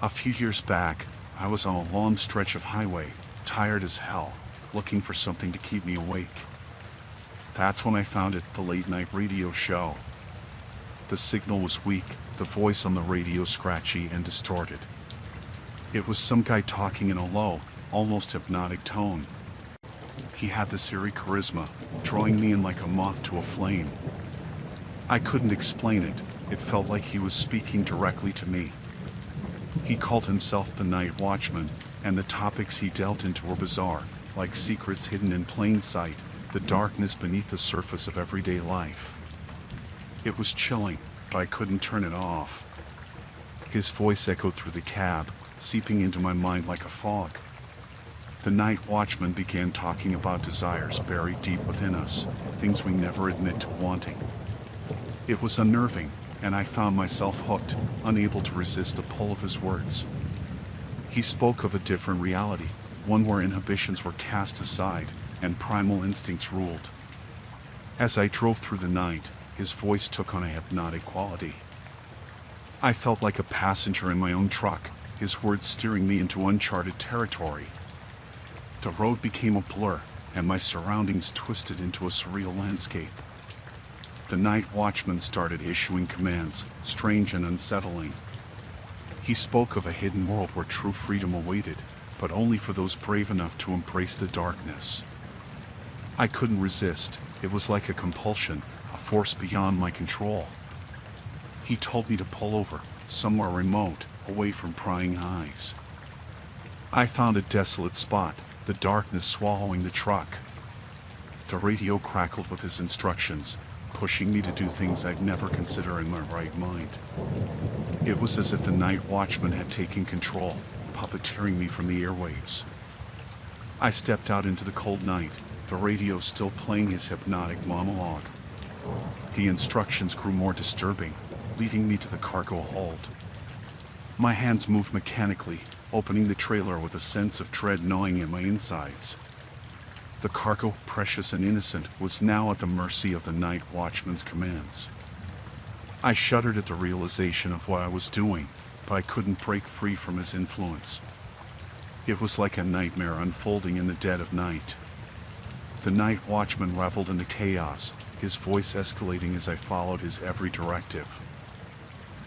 A few years back, I was on a long stretch of highway, tired as hell, looking for something to keep me awake. That's when I found it, the late-night radio show. The signal was weak, the voice on the radio scratchy and distorted. It was some guy talking in a low, almost hypnotic tone. He had this eerie charisma, drawing me in like a moth to a flame. I couldn't explain it, it felt like he was speaking directly to me. He called himself the Night Watchman, and the topics he delved into were bizarre, like secrets hidden in plain sight, the darkness beneath the surface of everyday life. It was chilling, but I couldn't turn it off. His voice echoed through the cab, seeping into my mind like a fog. The Night Watchman began talking about desires buried deep within us, things we never admit to wanting. It was unnerving, and I found myself hooked, unable to resist the pull of his words. He spoke of a different reality, one where inhibitions were cast aside and primal instincts ruled. As I drove through the night, his voice took on a hypnotic quality. I felt like a passenger in my own truck, his words steering me into uncharted territory. The road became a blur, and my surroundings twisted into a surreal landscape. The Night Watchman started issuing commands, strange and unsettling. He spoke of a hidden world where true freedom awaited, but only for those brave enough to embrace the darkness. I couldn't resist. It was like a compulsion, a force beyond my control. He told me to pull over, somewhere remote, away from prying eyes. I found a desolate spot, the darkness swallowing the truck. The radio crackled with his instructions, pushing me to do things I'd never consider in my right mind. It was as if the Night Watchman had taken control, puppeteering me from the airwaves. I stepped out into the cold night, the radio still playing his hypnotic monologue. The instructions grew more disturbing, leading me to the cargo hold. My hands moved mechanically, opening the trailer with a sense of dread gnawing at my insides. The cargo, precious and innocent, was now at the mercy of the night watchman's commands. I shuddered at the realization of what I was doing, but I couldn't break free from his influence. It was like a nightmare unfolding in the dead of night. The night watchman reveled in the chaos, his voice escalating as I followed his every directive.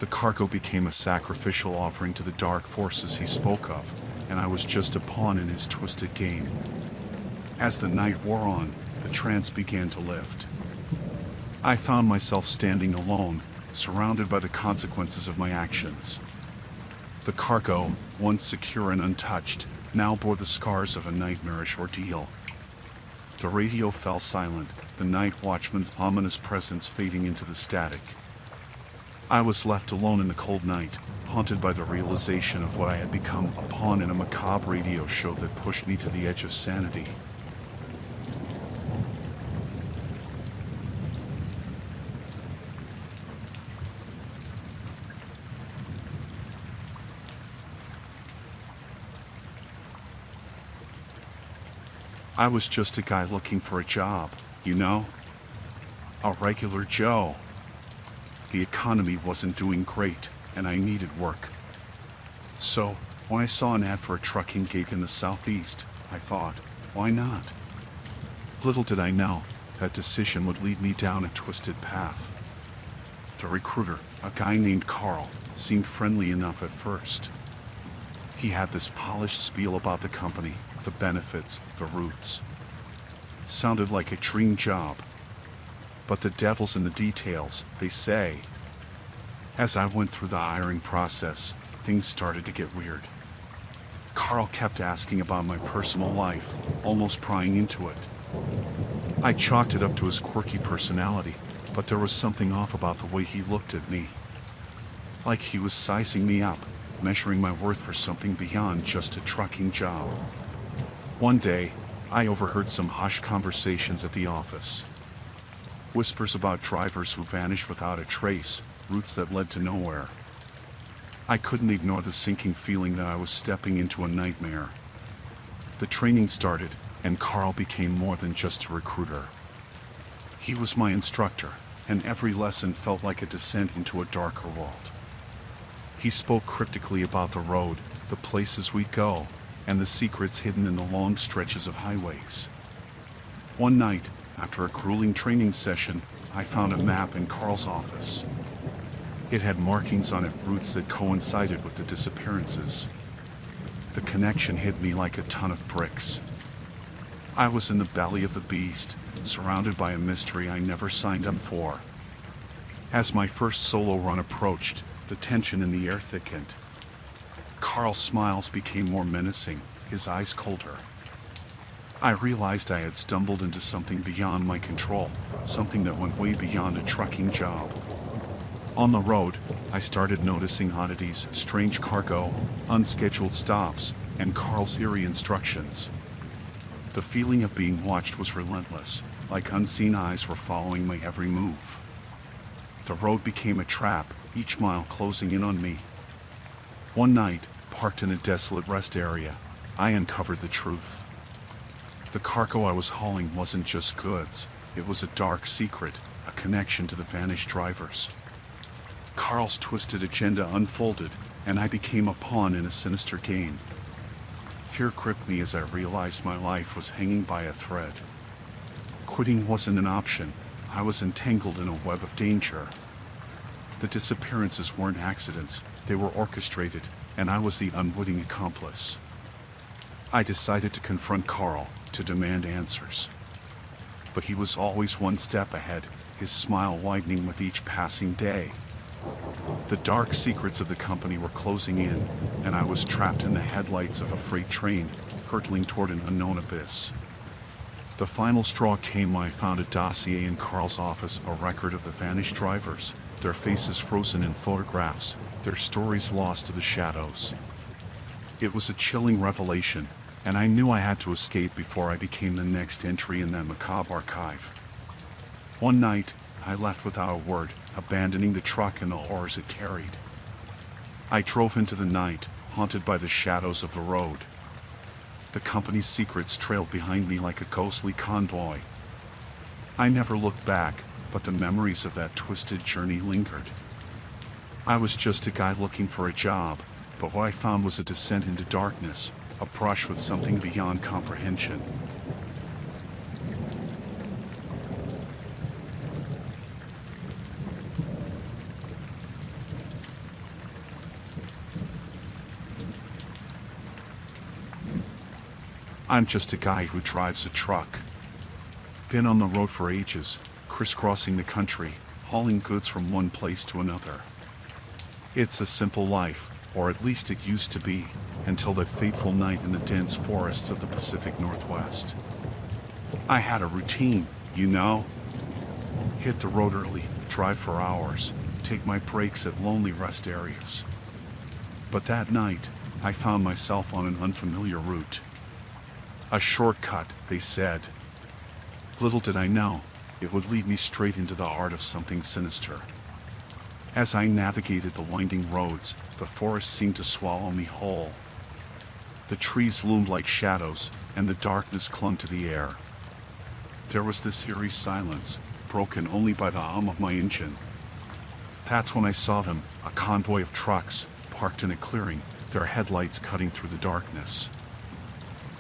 The cargo became a sacrificial offering to the dark forces he spoke of, and I was just a pawn in his twisted game. As the night wore on, the trance began to lift. I found myself standing alone, surrounded by the consequences of my actions. The cargo, once secure and untouched, now bore the scars of a nightmarish ordeal. The radio fell silent, the night watchman's ominous presence fading into the static. I was left alone in the cold night, haunted by the realization of what I had become, a pawn in a macabre radio show that pushed me to the edge of sanity. I was just a guy looking for a job, you know? A regular Joe. The economy wasn't doing great, and I needed work. So, when I saw an ad for a trucking gig in the southeast, I thought, why not? Little did I know, that decision would lead me down a twisted path. The recruiter, a guy named Carl, seemed friendly enough at first. He had this polished spiel about the company, the benefits, the routes. Sounded like a dream job. But the devil's in the details, they say. As I went through the hiring process, things started to get weird. Carl kept asking about my personal life, almost prying into it. I chalked it up to his quirky personality, but there was something off about the way he looked at me. Like he was sizing me up, measuring my worth for something beyond just a trucking job. One day, I overheard some hushed conversations at the office. Whispers about drivers who vanished without a trace, routes that led to nowhere. I couldn't ignore the sinking feeling that I was stepping into a nightmare. The training started, and Carl became more than just a recruiter. He was my instructor, and every lesson felt like a descent into a darker world. He spoke cryptically about the road, the places we'd go, and the secrets hidden in the long stretches of highways. One night, after a grueling training session, I found a map in Carl's office. It had markings on it, routes that coincided with the disappearances. The connection hit me like a ton of bricks. I was in the belly of the beast, surrounded by a mystery I never signed up for. As my first solo run approached, the tension in the air thickened. Carl's smiles became more menacing, his eyes colder. I realized I had stumbled into something beyond my control, something that went way beyond a trucking job. On the road, I started noticing oddities, strange cargo, unscheduled stops, and Carl's eerie instructions. The feeling of being watched was relentless, like unseen eyes were following my every move. The road became a trap, each mile closing in on me. One night, parked in a desolate rest area, I uncovered the truth. The cargo I was hauling wasn't just goods, it was a dark secret, a connection to the vanished drivers. Carl's twisted agenda unfolded, and I became a pawn in a sinister game. Fear gripped me as I realized my life was hanging by a thread. Quitting wasn't an option, I was entangled in a web of danger. The disappearances weren't accidents, they were orchestrated, and I was the unwitting accomplice. I decided to confront Carl, to demand answers. But he was always one step ahead, his smile widening with each passing day. The dark secrets of the company were closing in, and I was trapped in the headlights of a freight train, hurtling toward an unknown abyss. The final straw came when I found a dossier in Carl's office, a record of the vanished drivers, their faces frozen in photographs, their stories lost to the shadows. It was a chilling revelation, and I knew I had to escape before I became the next entry in that macabre archive. One night, I left without a word, abandoning the truck and the horrors it carried. I drove into the night, haunted by the shadows of the road. The company's secrets trailed behind me like a ghostly convoy. I never looked back, but the memories of that twisted journey lingered. I was just a guy looking for a job, but what I found was a descent into darkness, a brush with something beyond comprehension. I'm just a guy who drives a truck. Been on the road for ages, crisscrossing the country, hauling goods from one place to another. It's a simple life, or at least it used to be, until that fateful night in the dense forests of the Pacific Northwest. I had a routine, you know. Hit the road early, drive for hours, take my breaks at lonely rest areas. But that night, I found myself on an unfamiliar route. A shortcut, they said. Little did I know, it would lead me straight into the heart of something sinister. As I navigated the winding roads, the forest seemed to swallow me whole. The trees loomed like shadows, and the darkness clung to the air. There was this eerie silence, broken only by the hum of my engine. That's when I saw them, a convoy of trucks, parked in a clearing, their headlights cutting through the darkness.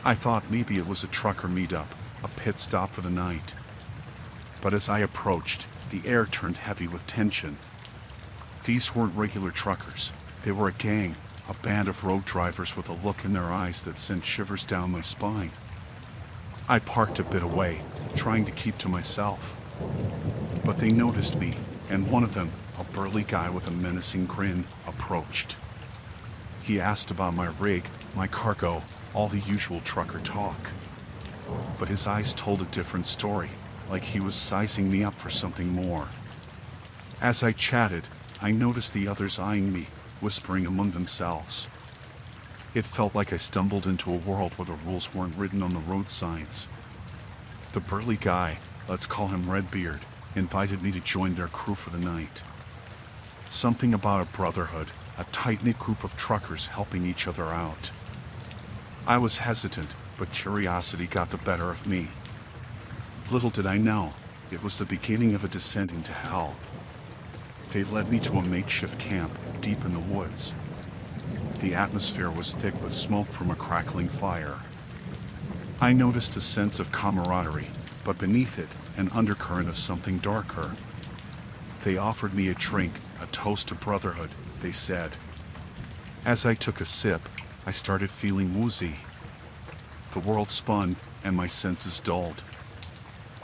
I thought maybe it was a trucker meetup, a pit stop for the night. But as I approached, the air turned heavy with tension. These weren't regular truckers. They were a gang, a band of road drivers with a look in their eyes that sent shivers down my spine. I parked a bit away, trying to keep to myself. But they noticed me, and one of them, a burly guy with a menacing grin, approached. He asked about my rig, my cargo, all the usual trucker talk. But his eyes told a different story, like he was sizing me up for something more. As I chatted, I noticed the others eyeing me, whispering among themselves. It felt like I stumbled into a world where the rules weren't written on the road signs. The burly guy, let's call him Redbeard, invited me to join their crew for the night. Something about a brotherhood, a tight-knit group of truckers helping each other out. I was hesitant, but curiosity got the better of me. Little did I know, it was the beginning of a descent into hell. They led me to a makeshift camp, deep in the woods. The atmosphere was thick with smoke from a crackling fire. I noticed a sense of camaraderie, but beneath it, an undercurrent of something darker. They offered me a drink, a toast to brotherhood, they said. As I took a sip, I started feeling woozy. The world spun, and my senses dulled.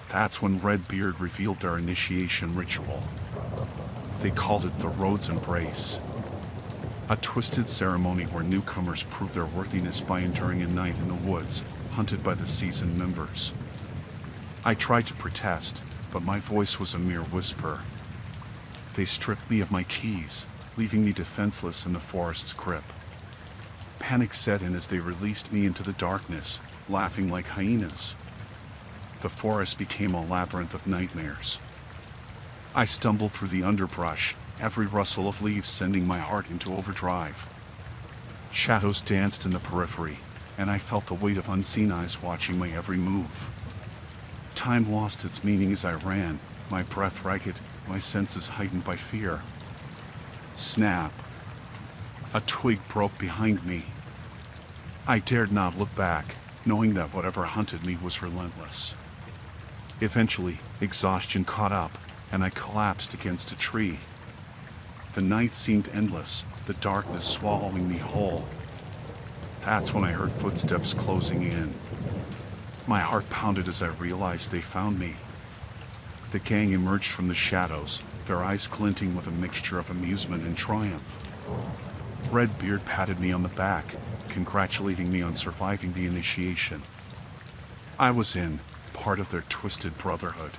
That's when Redbeard revealed their initiation ritual. They called it the Road's Embrace. A twisted ceremony where newcomers prove their worthiness by enduring a night in the woods, hunted by the seasoned members. I tried to protest, but my voice was a mere whisper. They stripped me of my keys, leaving me defenseless in the forest's grip. Panic set in as they released me into the darkness, laughing like hyenas. The forest became a labyrinth of nightmares. I stumbled through the underbrush, every rustle of leaves sending my heart into overdrive. Shadows danced in the periphery, and I felt the weight of unseen eyes watching my every move. Time lost its meaning as I ran, my breath ragged, my senses heightened by fear. Snap! A twig broke behind me. I dared not look back, knowing that whatever hunted me was relentless. Eventually, exhaustion caught up, and I collapsed against a tree. The night seemed endless, the darkness swallowing me whole. That's when I heard footsteps closing in. My heart pounded as I realized they found me. The gang emerged from the shadows, their eyes glinting with a mixture of amusement and triumph. Redbeard patted me on the back, congratulating me on surviving the initiation. I was in, part of their twisted brotherhood.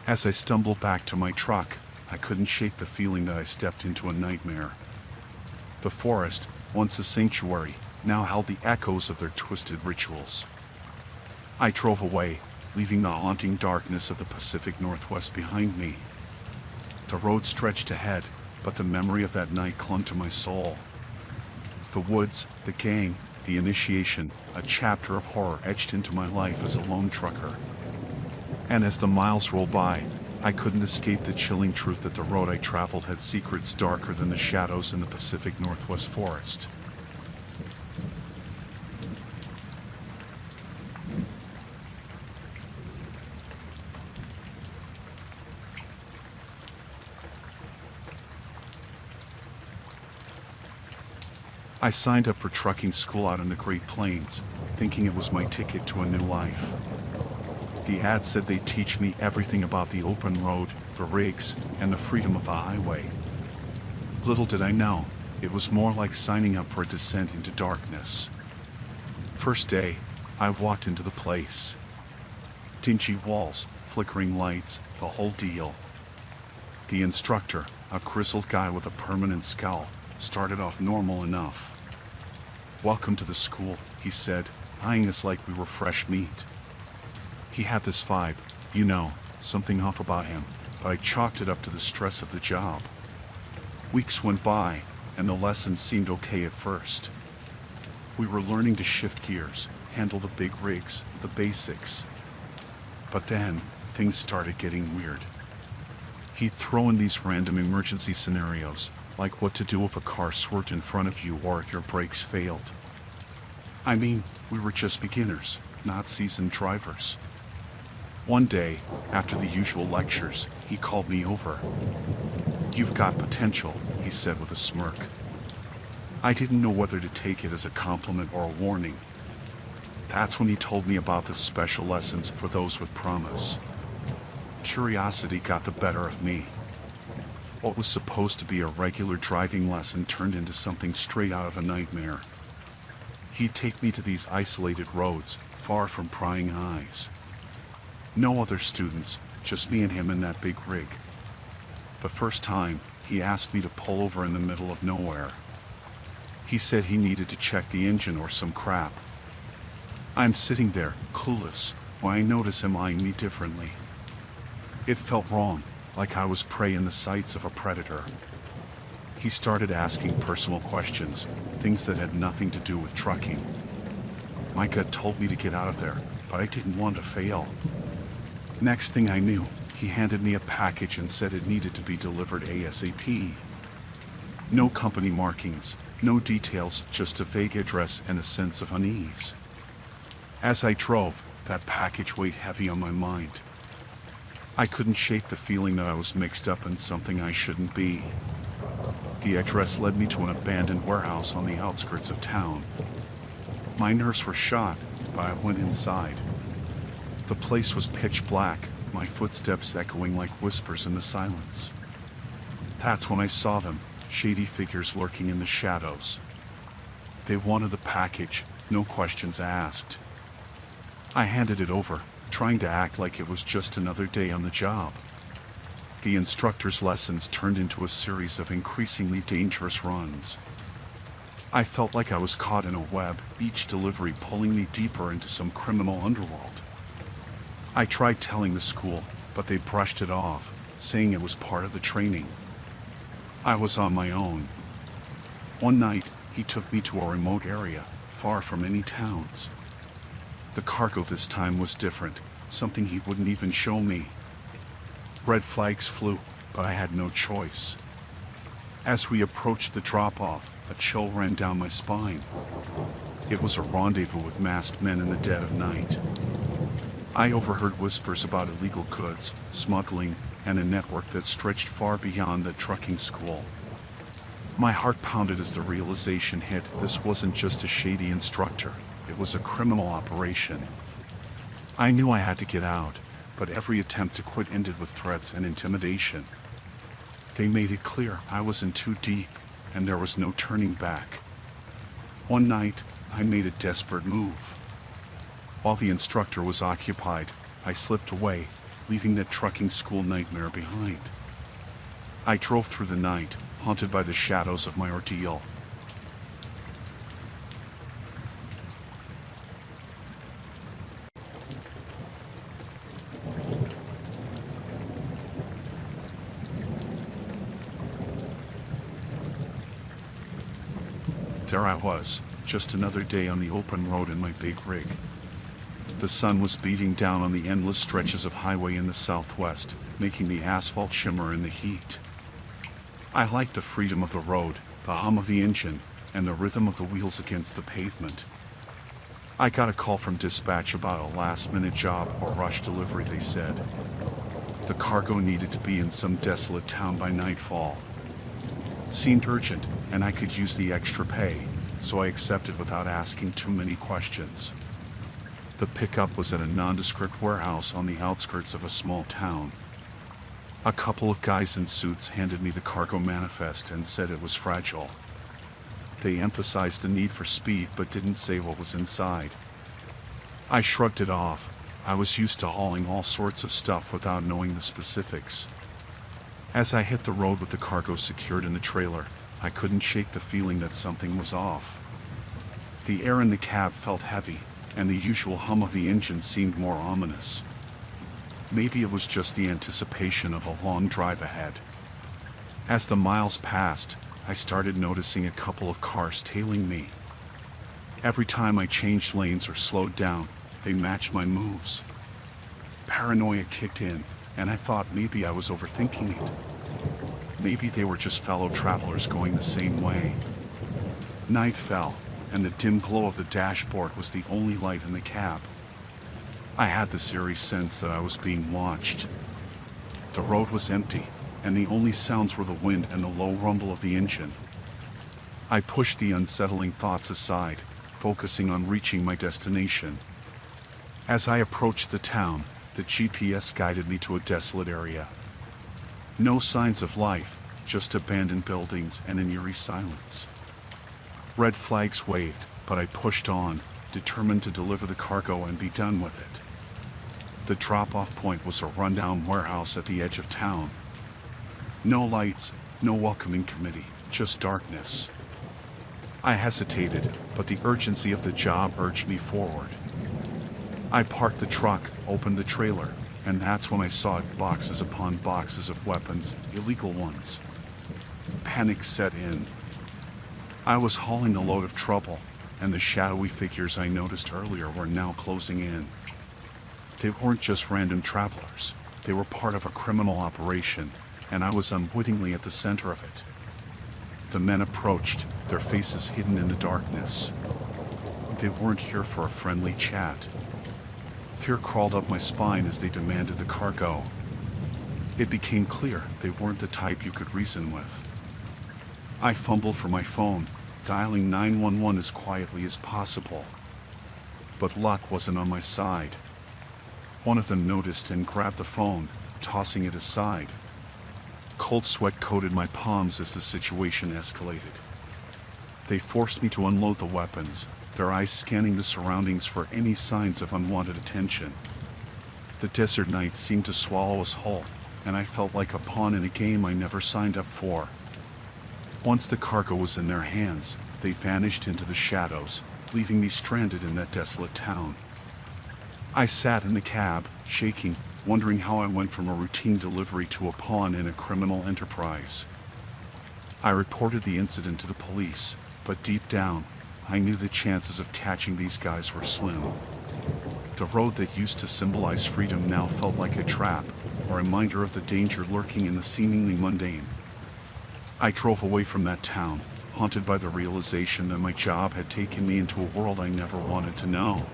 As I stumbled back to my truck, I couldn't shake the feeling that I stepped into a nightmare. The forest, once a sanctuary, now held the echoes of their twisted rituals. I drove away, leaving the haunting darkness of the Pacific Northwest behind me. The road stretched ahead, but the memory of that night clung to my soul. The woods, the gang, the initiation, a chapter of horror etched into my life as a lone trucker. And as the miles rolled by, I couldn't escape the chilling truth that the road I traveled had secrets darker than the shadows in the Pacific Northwest forest. I signed up for trucking school out in the Great Plains, thinking it was my ticket to a new life. The ad said they'd teach me everything about the open road, the rigs, and the freedom of the highway. Little did I know, it was more like signing up for a descent into darkness. First day, I walked into the place. Dingy walls, flickering lights, the whole deal. The instructor, a grizzled guy with a permanent scowl, started off normal enough. "Welcome to the school," he said, eyeing us like we were fresh meat. He had this vibe, something off about him, but I chalked it up to the stress of the job. Weeks went by, and the lessons seemed okay at first. We were learning to shift gears, handle the big rigs, the basics. But then, things started getting weird. He'd throw in these random emergency scenarios, like what to do if a car swerved in front of you or if your brakes failed. I mean, we were just beginners, not seasoned drivers. One day, after the usual lectures, he called me over. "You've got potential," he said with a smirk. I didn't know whether to take it as a compliment or a warning. That's when he told me about the special lessons for those with promise. Curiosity got the better of me. What was supposed to be a regular driving lesson turned into something straight out of a nightmare. He'd take me to these isolated roads, far from prying eyes. No other students, just me and him in that big rig. The first time, he asked me to pull over in the middle of nowhere. He said he needed to check the engine or some crap. I'm sitting there, clueless, when I notice him eyeing me differently. It felt wrong, like I was prey in the sights of a predator. He started asking personal questions, things that had nothing to do with trucking. My gut told me to get out of there, but I didn't want to fail. Next thing I knew, he handed me a package and said it needed to be delivered ASAP. No company markings, no details, just a vague address and a sense of unease. As I drove, that package weighed heavy on my mind. I couldn't shake the feeling that I was mixed up in something I shouldn't be. The address led me to an abandoned warehouse on the outskirts of town. My nerves were shot, but I went inside. The place was pitch black, my footsteps echoing like whispers in the silence. That's when I saw them, shady figures lurking in the shadows. They wanted the package, no questions asked. I handed it over, trying to act like it was just another day on the job. The instructor's lessons turned into a series of increasingly dangerous runs. I felt like I was caught in a web, each delivery pulling me deeper into some criminal underworld. I tried telling the school, but they brushed it off, saying it was part of the training. I was on my own. One night, he took me to a remote area, far from any towns. The cargo this time was different, something he wouldn't even show me. Red flags flew, but I had no choice. As we approached the drop-off, a chill ran down my spine. It was a rendezvous with masked men in the dead of night. I overheard whispers about illegal goods, smuggling, and a network that stretched far beyond the trucking school. My heart pounded as the realization hit this wasn't just a shady instructor, it was a criminal operation. I knew I had to get out, but every attempt to quit ended with threats and intimidation. They made it clear I was in too deep, and there was no turning back. One night, I made a desperate move. While the instructor was occupied, I slipped away, leaving that trucking school nightmare behind. I drove through the night, haunted by the shadows of my ordeal. There I was, just another day on the open road in my big rig. The sun was beating down on the endless stretches of highway in the southwest, making the asphalt shimmer in the heat. I liked the freedom of the road, the hum of the engine, and the rhythm of the wheels against the pavement. I got a call from dispatch about a last-minute job or rush delivery, they said. The cargo needed to be in some desolate town by nightfall. Seemed urgent, and I could use the extra pay, so I accepted without asking too many questions. The pickup was at a nondescript warehouse on the outskirts of a small town. A couple of guys in suits handed me the cargo manifest and said it was fragile. They emphasized the need for speed but didn't say what was inside. I shrugged it off. I was used to hauling all sorts of stuff without knowing the specifics. As I hit the road with the cargo secured in the trailer, I couldn't shake the feeling that something was off. The air in the cab felt heavy, and the usual hum of the engine seemed more ominous. Maybe it was just the anticipation of a long drive ahead. As the miles passed, I started noticing a couple of cars tailing me. Every time I changed lanes or slowed down, they matched my moves. Paranoia kicked in, and I thought maybe I was overthinking it. Maybe they were just fellow travelers going the same way. Night fell, and the dim glow of the dashboard was the only light in the cab. I had this eerie sense that I was being watched. The road was empty, and the only sounds were the wind and the low rumble of the engine. I pushed the unsettling thoughts aside, focusing on reaching my destination. As I approached the town, the GPS guided me to a desolate area. No signs of life, just abandoned buildings and an eerie silence. Red flags waved, but I pushed on, determined to deliver the cargo and be done with it. The drop-off point was a rundown warehouse at the edge of town. No lights, no welcoming committee, just darkness. I hesitated, but the urgency of the job urged me forward. I parked the truck, opened the trailer, and that's when I saw boxes upon boxes of weapons, illegal ones. Panic set in. I was hauling a load of trouble, and the shadowy figures I noticed earlier were now closing in. They weren't just random travelers. They were part of a criminal operation, and I was unwittingly at the center of it. The men approached, their faces hidden in the darkness. They weren't here for a friendly chat. Fear crawled up my spine as they demanded the cargo. It became clear they weren't the type you could reason with. I fumbled for my phone, dialing 911 as quietly as possible. But luck wasn't on my side. One of them noticed and grabbed the phone, tossing it aside. Cold sweat coated my palms as the situation escalated. They forced me to unload the weapons, their eyes scanning the surroundings for any signs of unwanted attention. The desert night seemed to swallow us whole, and I felt like a pawn in a game I never signed up for. Once the cargo was in their hands, they vanished into the shadows, leaving me stranded in that desolate town. I sat in the cab, shaking, wondering how I went from a routine delivery to a pawn in a criminal enterprise. I reported the incident to the police, but deep down, I knew the chances of catching these guys were slim. The road that used to symbolize freedom now felt like a trap, a reminder of the danger lurking in the seemingly mundane. I drove away from that town, haunted by the realization that my job had taken me into a world I never wanted to know.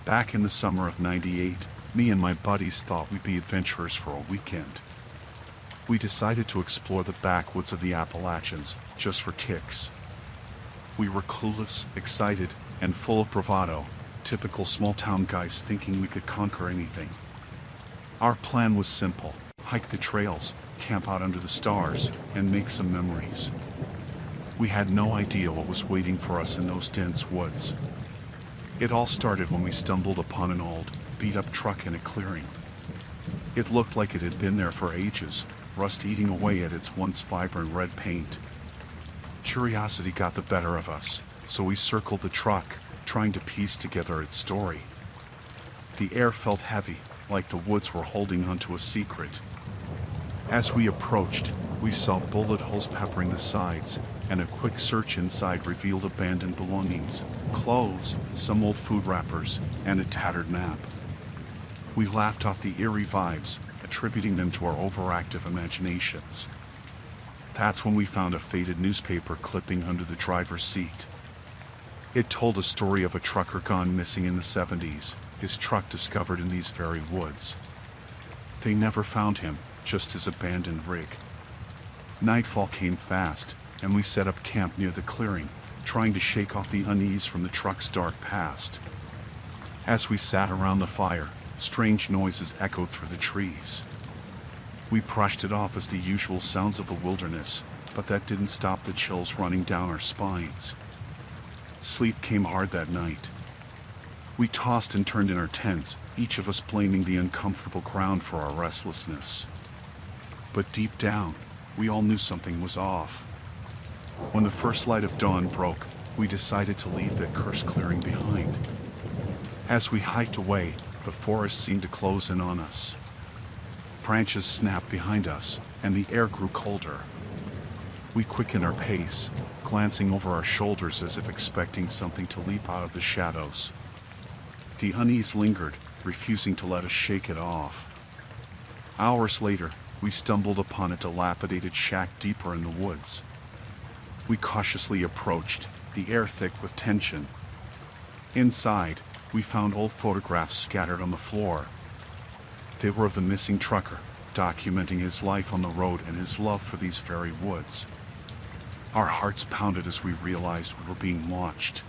Back in the summer of '98, me and my buddies thought we'd be adventurers for a weekend. We decided to explore the backwoods of the Appalachians, just for kicks. We were clueless, excited, and full of bravado, typical small-town guys thinking we could conquer anything. Our plan was simple: hike the trails, camp out under the stars, and make some memories. We had no idea what was waiting for us in those dense woods. It all started when we stumbled upon an old, beat-up truck in a clearing. It looked like it had been there for ages, rust eating away at its once vibrant red paint. Curiosity got the better of us, so we circled the truck, trying to piece together its story. The air felt heavy, like the woods were holding onto a secret. As we approached, we saw bullet holes peppering the sides, and a quick search inside revealed abandoned belongings, clothes, some old food wrappers, and a tattered map. We laughed off the eerie vibes, attributing them to our overactive imaginations. That's when we found a faded newspaper clipping under the driver's seat. It told a story of a trucker gone missing in the 70s, his truck discovered in these very woods. They never found him, just his abandoned rig. Nightfall came fast, and we set up camp near the clearing, trying to shake off the unease from the truck's dark past. As we sat around the fire, strange noises echoed through the trees. We brushed it off as the usual sounds of the wilderness, but that didn't stop the chills running down our spines. Sleep came hard that night. We tossed and turned in our tents, each of us blaming the uncomfortable ground for our restlessness. But deep down, we all knew something was off. When the first light of dawn broke, we decided to leave that cursed clearing behind. As we hiked away, the forest seemed to close in on us. Branches snapped behind us, and the air grew colder. We quickened our pace, glancing over our shoulders as if expecting something to leap out of the shadows. The unease lingered, refusing to let us shake it off. Hours later, we stumbled upon a dilapidated shack deeper in the woods. We cautiously approached, the air thick with tension. Inside, we found old photographs scattered on the floor. They were of the missing trucker, documenting his life on the road and his love for these very woods. Our hearts pounded as we realized we were being watched.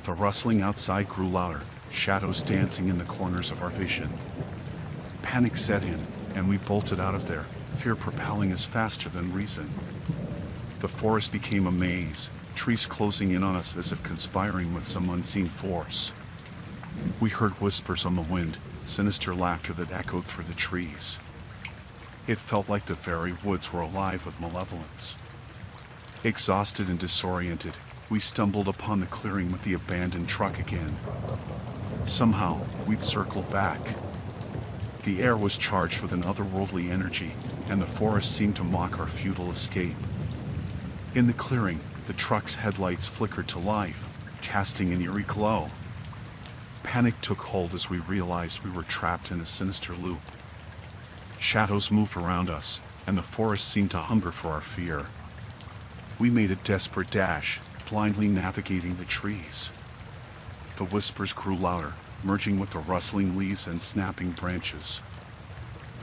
The rustling outside grew louder, shadows dancing in the corners of our vision. Panic set in, and we bolted out of there, fear propelling us faster than reason. The forest became a maze, trees closing in on us as if conspiring with some unseen force. We heard whispers on the wind, sinister laughter that echoed through the trees. It felt like the very woods were alive with malevolence. Exhausted and disoriented, we stumbled upon the clearing with the abandoned truck again. Somehow, we'd circled back. The air was charged with an otherworldly energy, and the forest seemed to mock our futile escape. In the clearing, the truck's headlights flickered to life, casting an eerie glow. Panic took hold as we realized we were trapped in a sinister loop. Shadows moved around us, and the forest seemed to hunger for our fear. We made a desperate dash, blindly navigating the trees. The whispers grew louder, merging with the rustling leaves and snapping branches.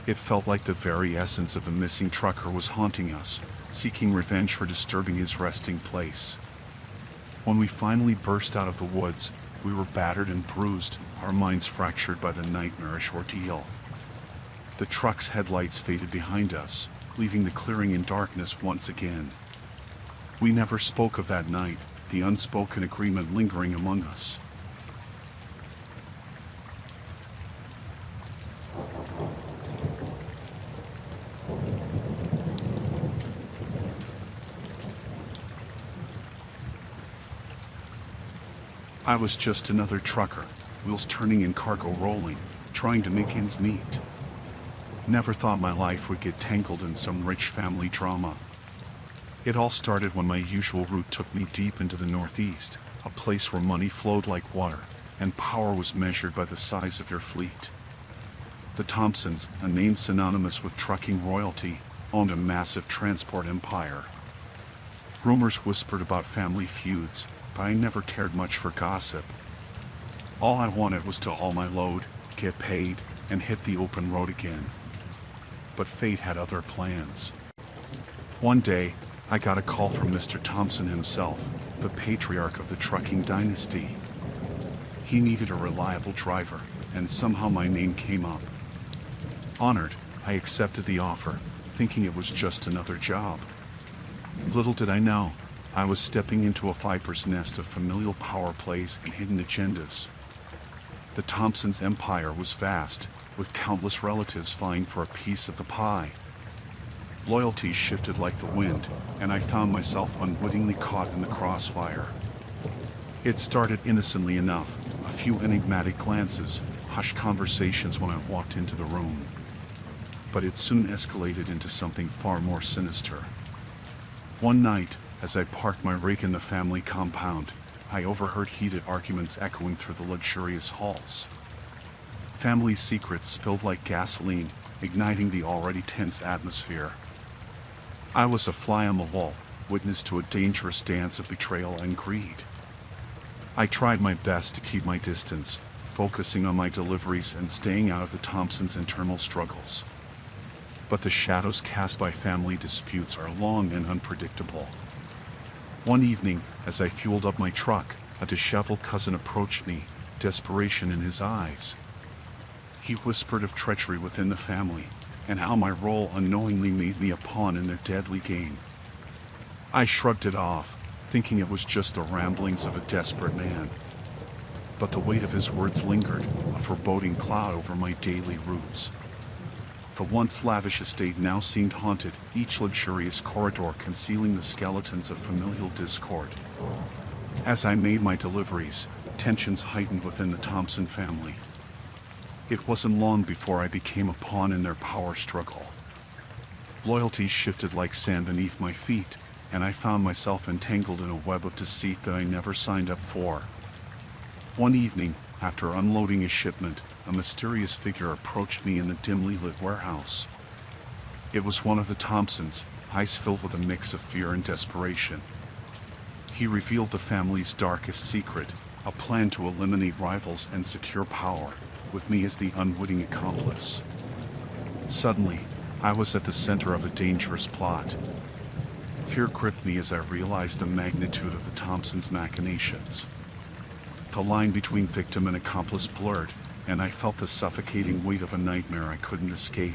It felt like the very essence of the missing trucker was haunting us, seeking revenge for disturbing his resting place. When we finally burst out of the woods, we were battered and bruised, our minds fractured by the nightmarish ordeal. The truck's headlights faded behind us, leaving the clearing in darkness once again. We never spoke of that night, the unspoken agreement lingering among us. I was just another trucker, wheels turning and cargo rolling, trying to make ends meet. Never thought my life would get tangled in some rich family drama. It all started when my usual route took me deep into the Northeast, a place where money flowed like water, and power was measured by the size of your fleet. The Thompsons, a name synonymous with trucking royalty, owned a massive transport empire. Rumors whispered about family feuds, but I never cared much for gossip. All I wanted was to haul my load, get paid, and hit the open road again. But fate had other plans. One day, I got a call from Mr. Thompson himself, the patriarch of the trucking dynasty. He needed a reliable driver, and somehow my name came up. Honored, I accepted the offer, thinking it was just another job. Little did I know, I was stepping into a viper's nest of familial power plays and hidden agendas. The Thompsons' empire was vast, with countless relatives vying for a piece of the pie. Loyalties shifted like the wind, and I found myself unwittingly caught in the crossfire. It started innocently enough, a few enigmatic glances, hushed conversations when I walked into the room. But it soon escalated into something far more sinister. One night, as I parked my rig in the family compound, I overheard heated arguments echoing through the luxurious halls. Family secrets spilled like gasoline, igniting the already tense atmosphere. I was a fly on the wall, witness to a dangerous dance of betrayal and greed. I tried my best to keep my distance, focusing on my deliveries and staying out of the Thompsons' internal struggles. But the shadows cast by family disputes are long and unpredictable. One evening, as I fueled up my truck, a disheveled cousin approached me, desperation in his eyes. He whispered of treachery within the family, and how my role unknowingly made me a pawn in their deadly game. I shrugged it off, thinking it was just the ramblings of a desperate man. But the weight of his words lingered, a foreboding cloud over my daily routes. The once lavish estate now seemed haunted, each luxurious corridor concealing the skeletons of familial discord. As I made my deliveries, tensions heightened within the Thompson family. It wasn't long before I became a pawn in their power struggle. Loyalties shifted like sand beneath my feet, and I found myself entangled in a web of deceit that I never signed up for. One evening, after unloading a shipment, a mysterious figure approached me in the dimly lit warehouse. It was one of the Thompsons, eyes filled with a mix of fear and desperation. He revealed the family's darkest secret, a plan to eliminate rivals and secure power, with me as the unwitting accomplice. Suddenly, I was at the center of a dangerous plot. Fear gripped me as I realized the magnitude of the Thompsons' machinations. The line between victim and accomplice blurred, and I felt the suffocating weight of a nightmare I couldn't escape.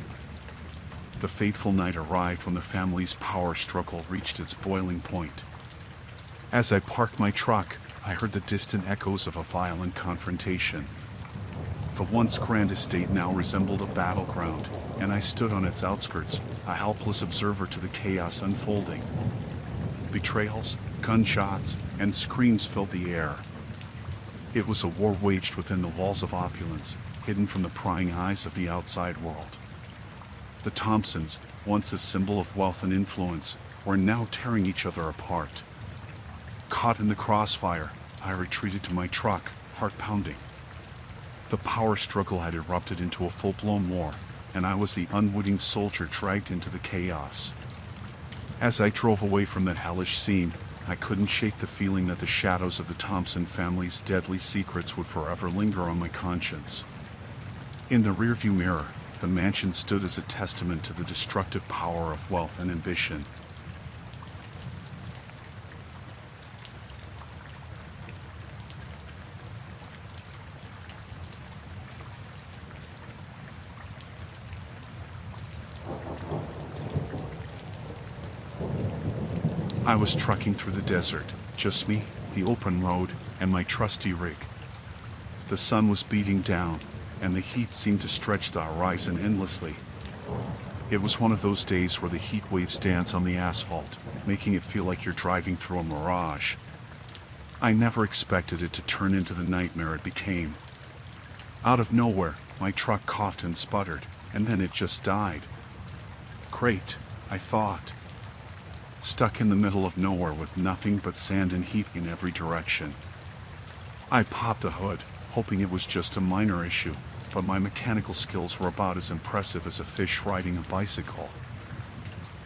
The fateful night arrived when the family's power struggle reached its boiling point. As I parked my truck, I heard the distant echoes of a violent confrontation. The once grand estate now resembled a battleground, and I stood on its outskirts, a helpless observer to the chaos unfolding. Betrayals, gunshots, and screams filled the air. It was a war waged within the walls of opulence, hidden from the prying eyes of the outside world. The Thompsons, once a symbol of wealth and influence, were now tearing each other apart. Caught in the crossfire, I retreated to my truck, heart pounding. The power struggle had erupted into a full-blown war, and I was the unwitting soldier dragged into the chaos. As I drove away from that hellish scene, I couldn't shake the feeling that the shadows of the Thompson family's deadly secrets would forever linger on my conscience. In the rearview mirror, the mansion stood as a testament to the destructive power of wealth and ambition. I was trucking through the desert, just me, the open road, and my trusty rig. The sun was beating down, and the heat seemed to stretch the horizon endlessly. It was one of those days where the heat waves dance on the asphalt, making it feel like you're driving through a mirage. I never expected it to turn into the nightmare it became. Out of nowhere, my truck coughed and sputtered, and then it just died. Great, I thought. Stuck in the middle of nowhere with nothing but sand and heat in every direction. I popped the hood, hoping it was just a minor issue, but my mechanical skills were about as impressive as a fish riding a bicycle.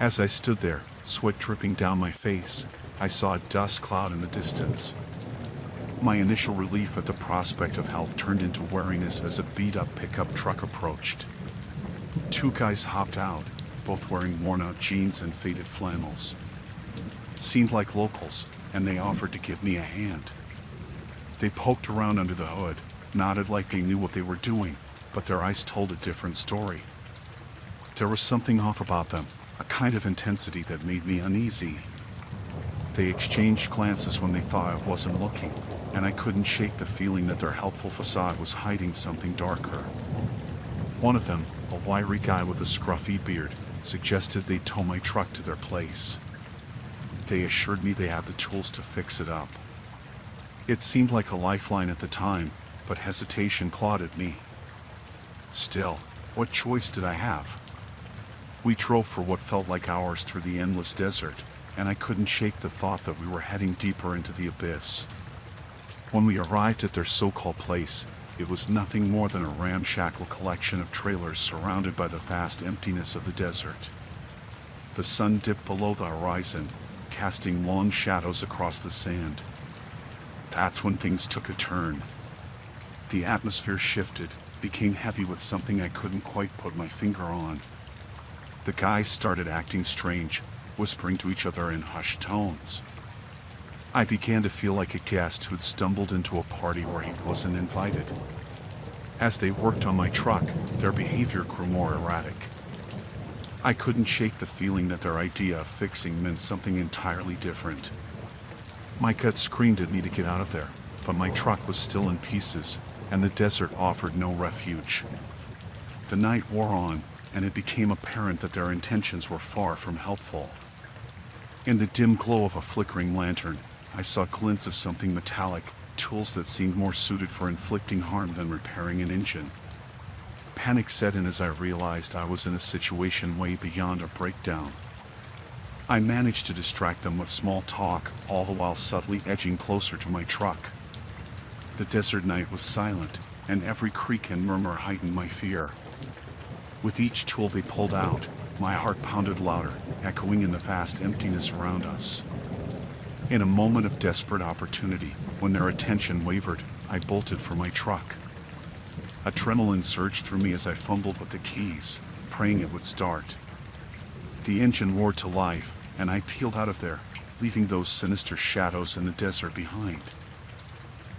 As I stood there, sweat dripping down my face, I saw a dust cloud in the distance. My initial relief at the prospect of help turned into wariness as a beat-up pickup truck approached. Two guys hopped out, both wearing worn-out jeans and faded flannels. Seemed like locals, and they offered to give me a hand. They poked around under the hood, nodded like they knew what they were doing, but their eyes told a different story. There was something off about them, a kind of intensity that made me uneasy. They exchanged glances when they thought I wasn't looking, and I couldn't shake the feeling that their helpful facade was hiding something darker. One of them, a wiry guy with a scruffy beard, suggested they'd tow my truck to their place. They assured me they had the tools to fix it up. It seemed like a lifeline at the time, but hesitation clawed at me. Still, what choice did I have? We drove for what felt like hours through the endless desert, and I couldn't shake the thought that we were heading deeper into the abyss. When we arrived at their so-called place, it was nothing more than a ramshackle collection of trailers surrounded by the vast emptiness of the desert. The sun dipped below the horizon, casting long shadows across the sand. That's when things took a turn. The atmosphere shifted, became heavy with something I couldn't quite put my finger on. The guys started acting strange, whispering to each other in hushed tones. I began to feel like a guest who'd stumbled into a party where he wasn't invited. As they worked on my truck, their behavior grew more erratic. I couldn't shake the feeling that their idea of fixing meant something entirely different. My gut screamed at me to get out of there, but my truck was still in pieces, and the desert offered no refuge. The night wore on, and it became apparent that their intentions were far from helpful. In the dim glow of a flickering lantern, I saw glints of something metallic, tools that seemed more suited for inflicting harm than repairing an engine. Panic set in as I realized I was in a situation way beyond a breakdown. I managed to distract them with small talk, all the while subtly edging closer to my truck. The desert night was silent, and every creak and murmur heightened my fear. With each tool they pulled out, my heart pounded louder, echoing in the vast emptiness around us. In a moment of desperate opportunity, when their attention wavered, I bolted for my truck. Adrenaline surged through me as I fumbled with the keys, praying it would start. The engine roared to life, and I peeled out of there, leaving those sinister shadows in the desert behind.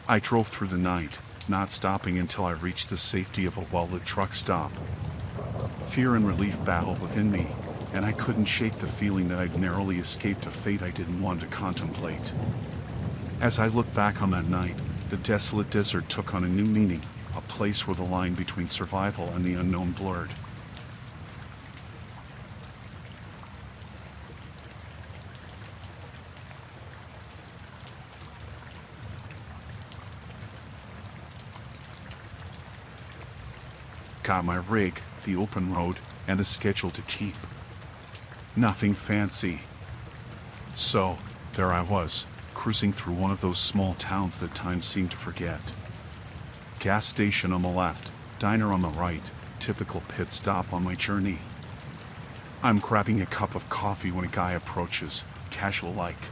I drove through the night, not stopping until I reached the safety of a well-lit truck stop. Fear and relief battled within me, and I couldn't shake the feeling that I'd narrowly escaped a fate I didn't want to contemplate. As I looked back on that night, the desolate desert took on a new meaning, a place where the line between survival and the unknown blurred. Got my rig, the open road, and a schedule to keep. Nothing fancy. So, there I was, cruising through one of those small towns that time seemed to forget. Gas station on the left, diner on the right, typical pit stop on my journey. I'm grabbing a cup of coffee when a guy approaches, casual-like.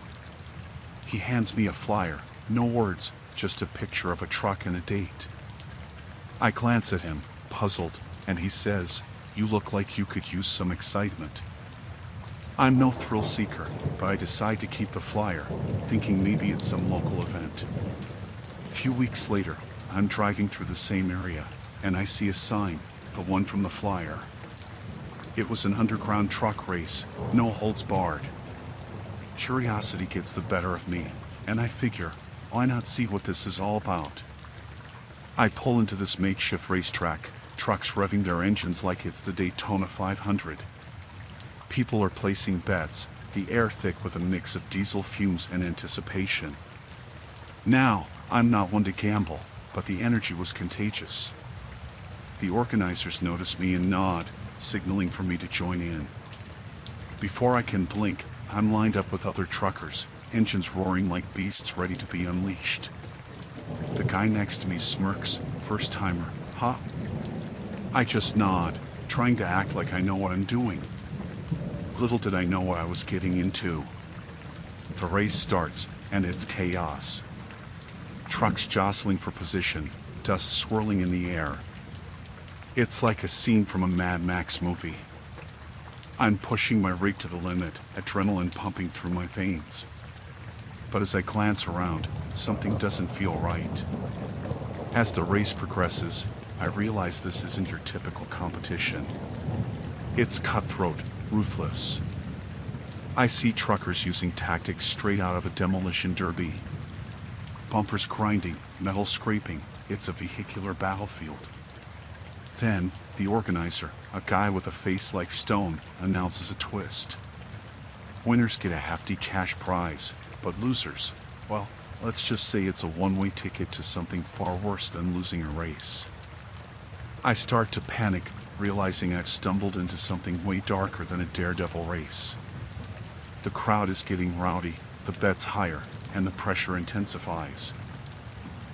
He hands me a flyer, no words, just a picture of a truck and a date. I glance at him, puzzled, and he says, "You look like you could use some excitement." I'm no thrill seeker, but I decide to keep the flyer, thinking maybe it's some local event. A few weeks later, I'm driving through the same area, and I see a sign, the one from the flyer. It was an underground truck race, no holds barred. Curiosity gets the better of me, and I figure, why not see what this is all about? I pull into this makeshift racetrack, trucks revving their engines like it's the Daytona 500. People are placing bets, the air thick with a mix of diesel fumes and anticipation. Now, I'm not one to gamble, but the energy was contagious. The organizers notice me and nod, signaling for me to join in. Before I can blink, I'm lined up with other truckers, engines roaring like beasts ready to be unleashed. The guy next to me smirks, first timer, huh? I just nod, trying to act like I know what I'm doing. Little did I know what I was getting into. The race starts, and it's chaos. Trucks jostling for position, dust swirling in the air. It's like a scene from a Mad Max movie. I'm pushing my rig to the limit, adrenaline pumping through my veins. But as I glance around, something doesn't feel right. As the race progresses, I realize this isn't your typical competition. It's cutthroat, ruthless. I see truckers using tactics straight out of a demolition derby. Bumpers grinding, metal scraping, it's a vehicular battlefield. Then, the organizer, a guy with a face like stone, announces a twist. Winners get a hefty cash prize, but losers, well, Let's just say it's a one-way ticket to something far worse than losing a race. I start to panic, realizing I've stumbled into something way darker than a daredevil race. The crowd is getting rowdy, the bets higher, and the pressure intensifies.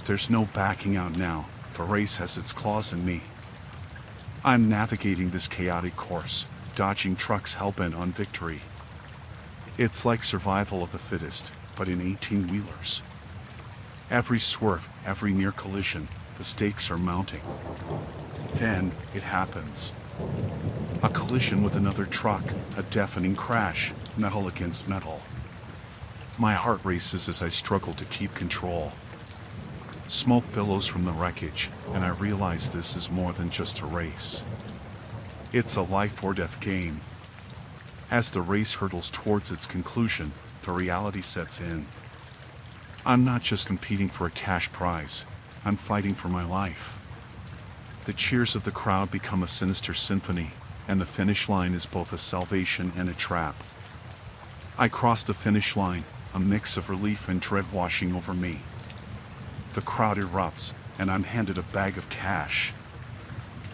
There's no backing out now. The race has its claws in me. I'm navigating this chaotic course, dodging trucks hell-bent on victory. It's like survival of the fittest, but in 18-wheelers. Every swerve, every near collision, the stakes are mounting. Then it happens. A collision with another truck, a deafening crash, metal against metal. My heart races as I struggle to keep control. Smoke billows from the wreckage, and I realize this is more than just a race. It's a life or death game. As the race hurtles towards its conclusion, the reality sets in. I'm not just competing for a cash prize, I'm fighting for my life. The cheers of the crowd become a sinister symphony, and the finish line is both a salvation and a trap. I cross the finish line, a mix of relief and dread washing over me. The crowd erupts, and I'm handed a bag of cash.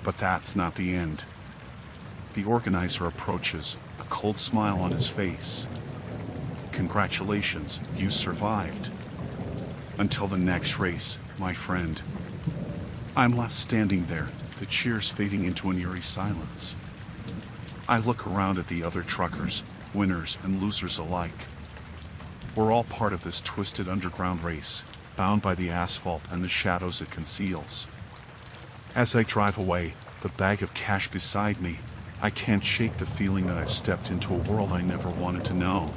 But that's not the end. The organizer approaches, a cold smile on his face. Congratulations, you survived. Until the next race, my friend. I'm left standing there, the cheers fading into an eerie silence. I look around at the other truckers, winners and losers alike. We're all part of this twisted underground race, bound by the asphalt and the shadows it conceals. As I drive away, the bag of cash beside me, I can't shake the feeling that I've stepped into a world I never wanted to know.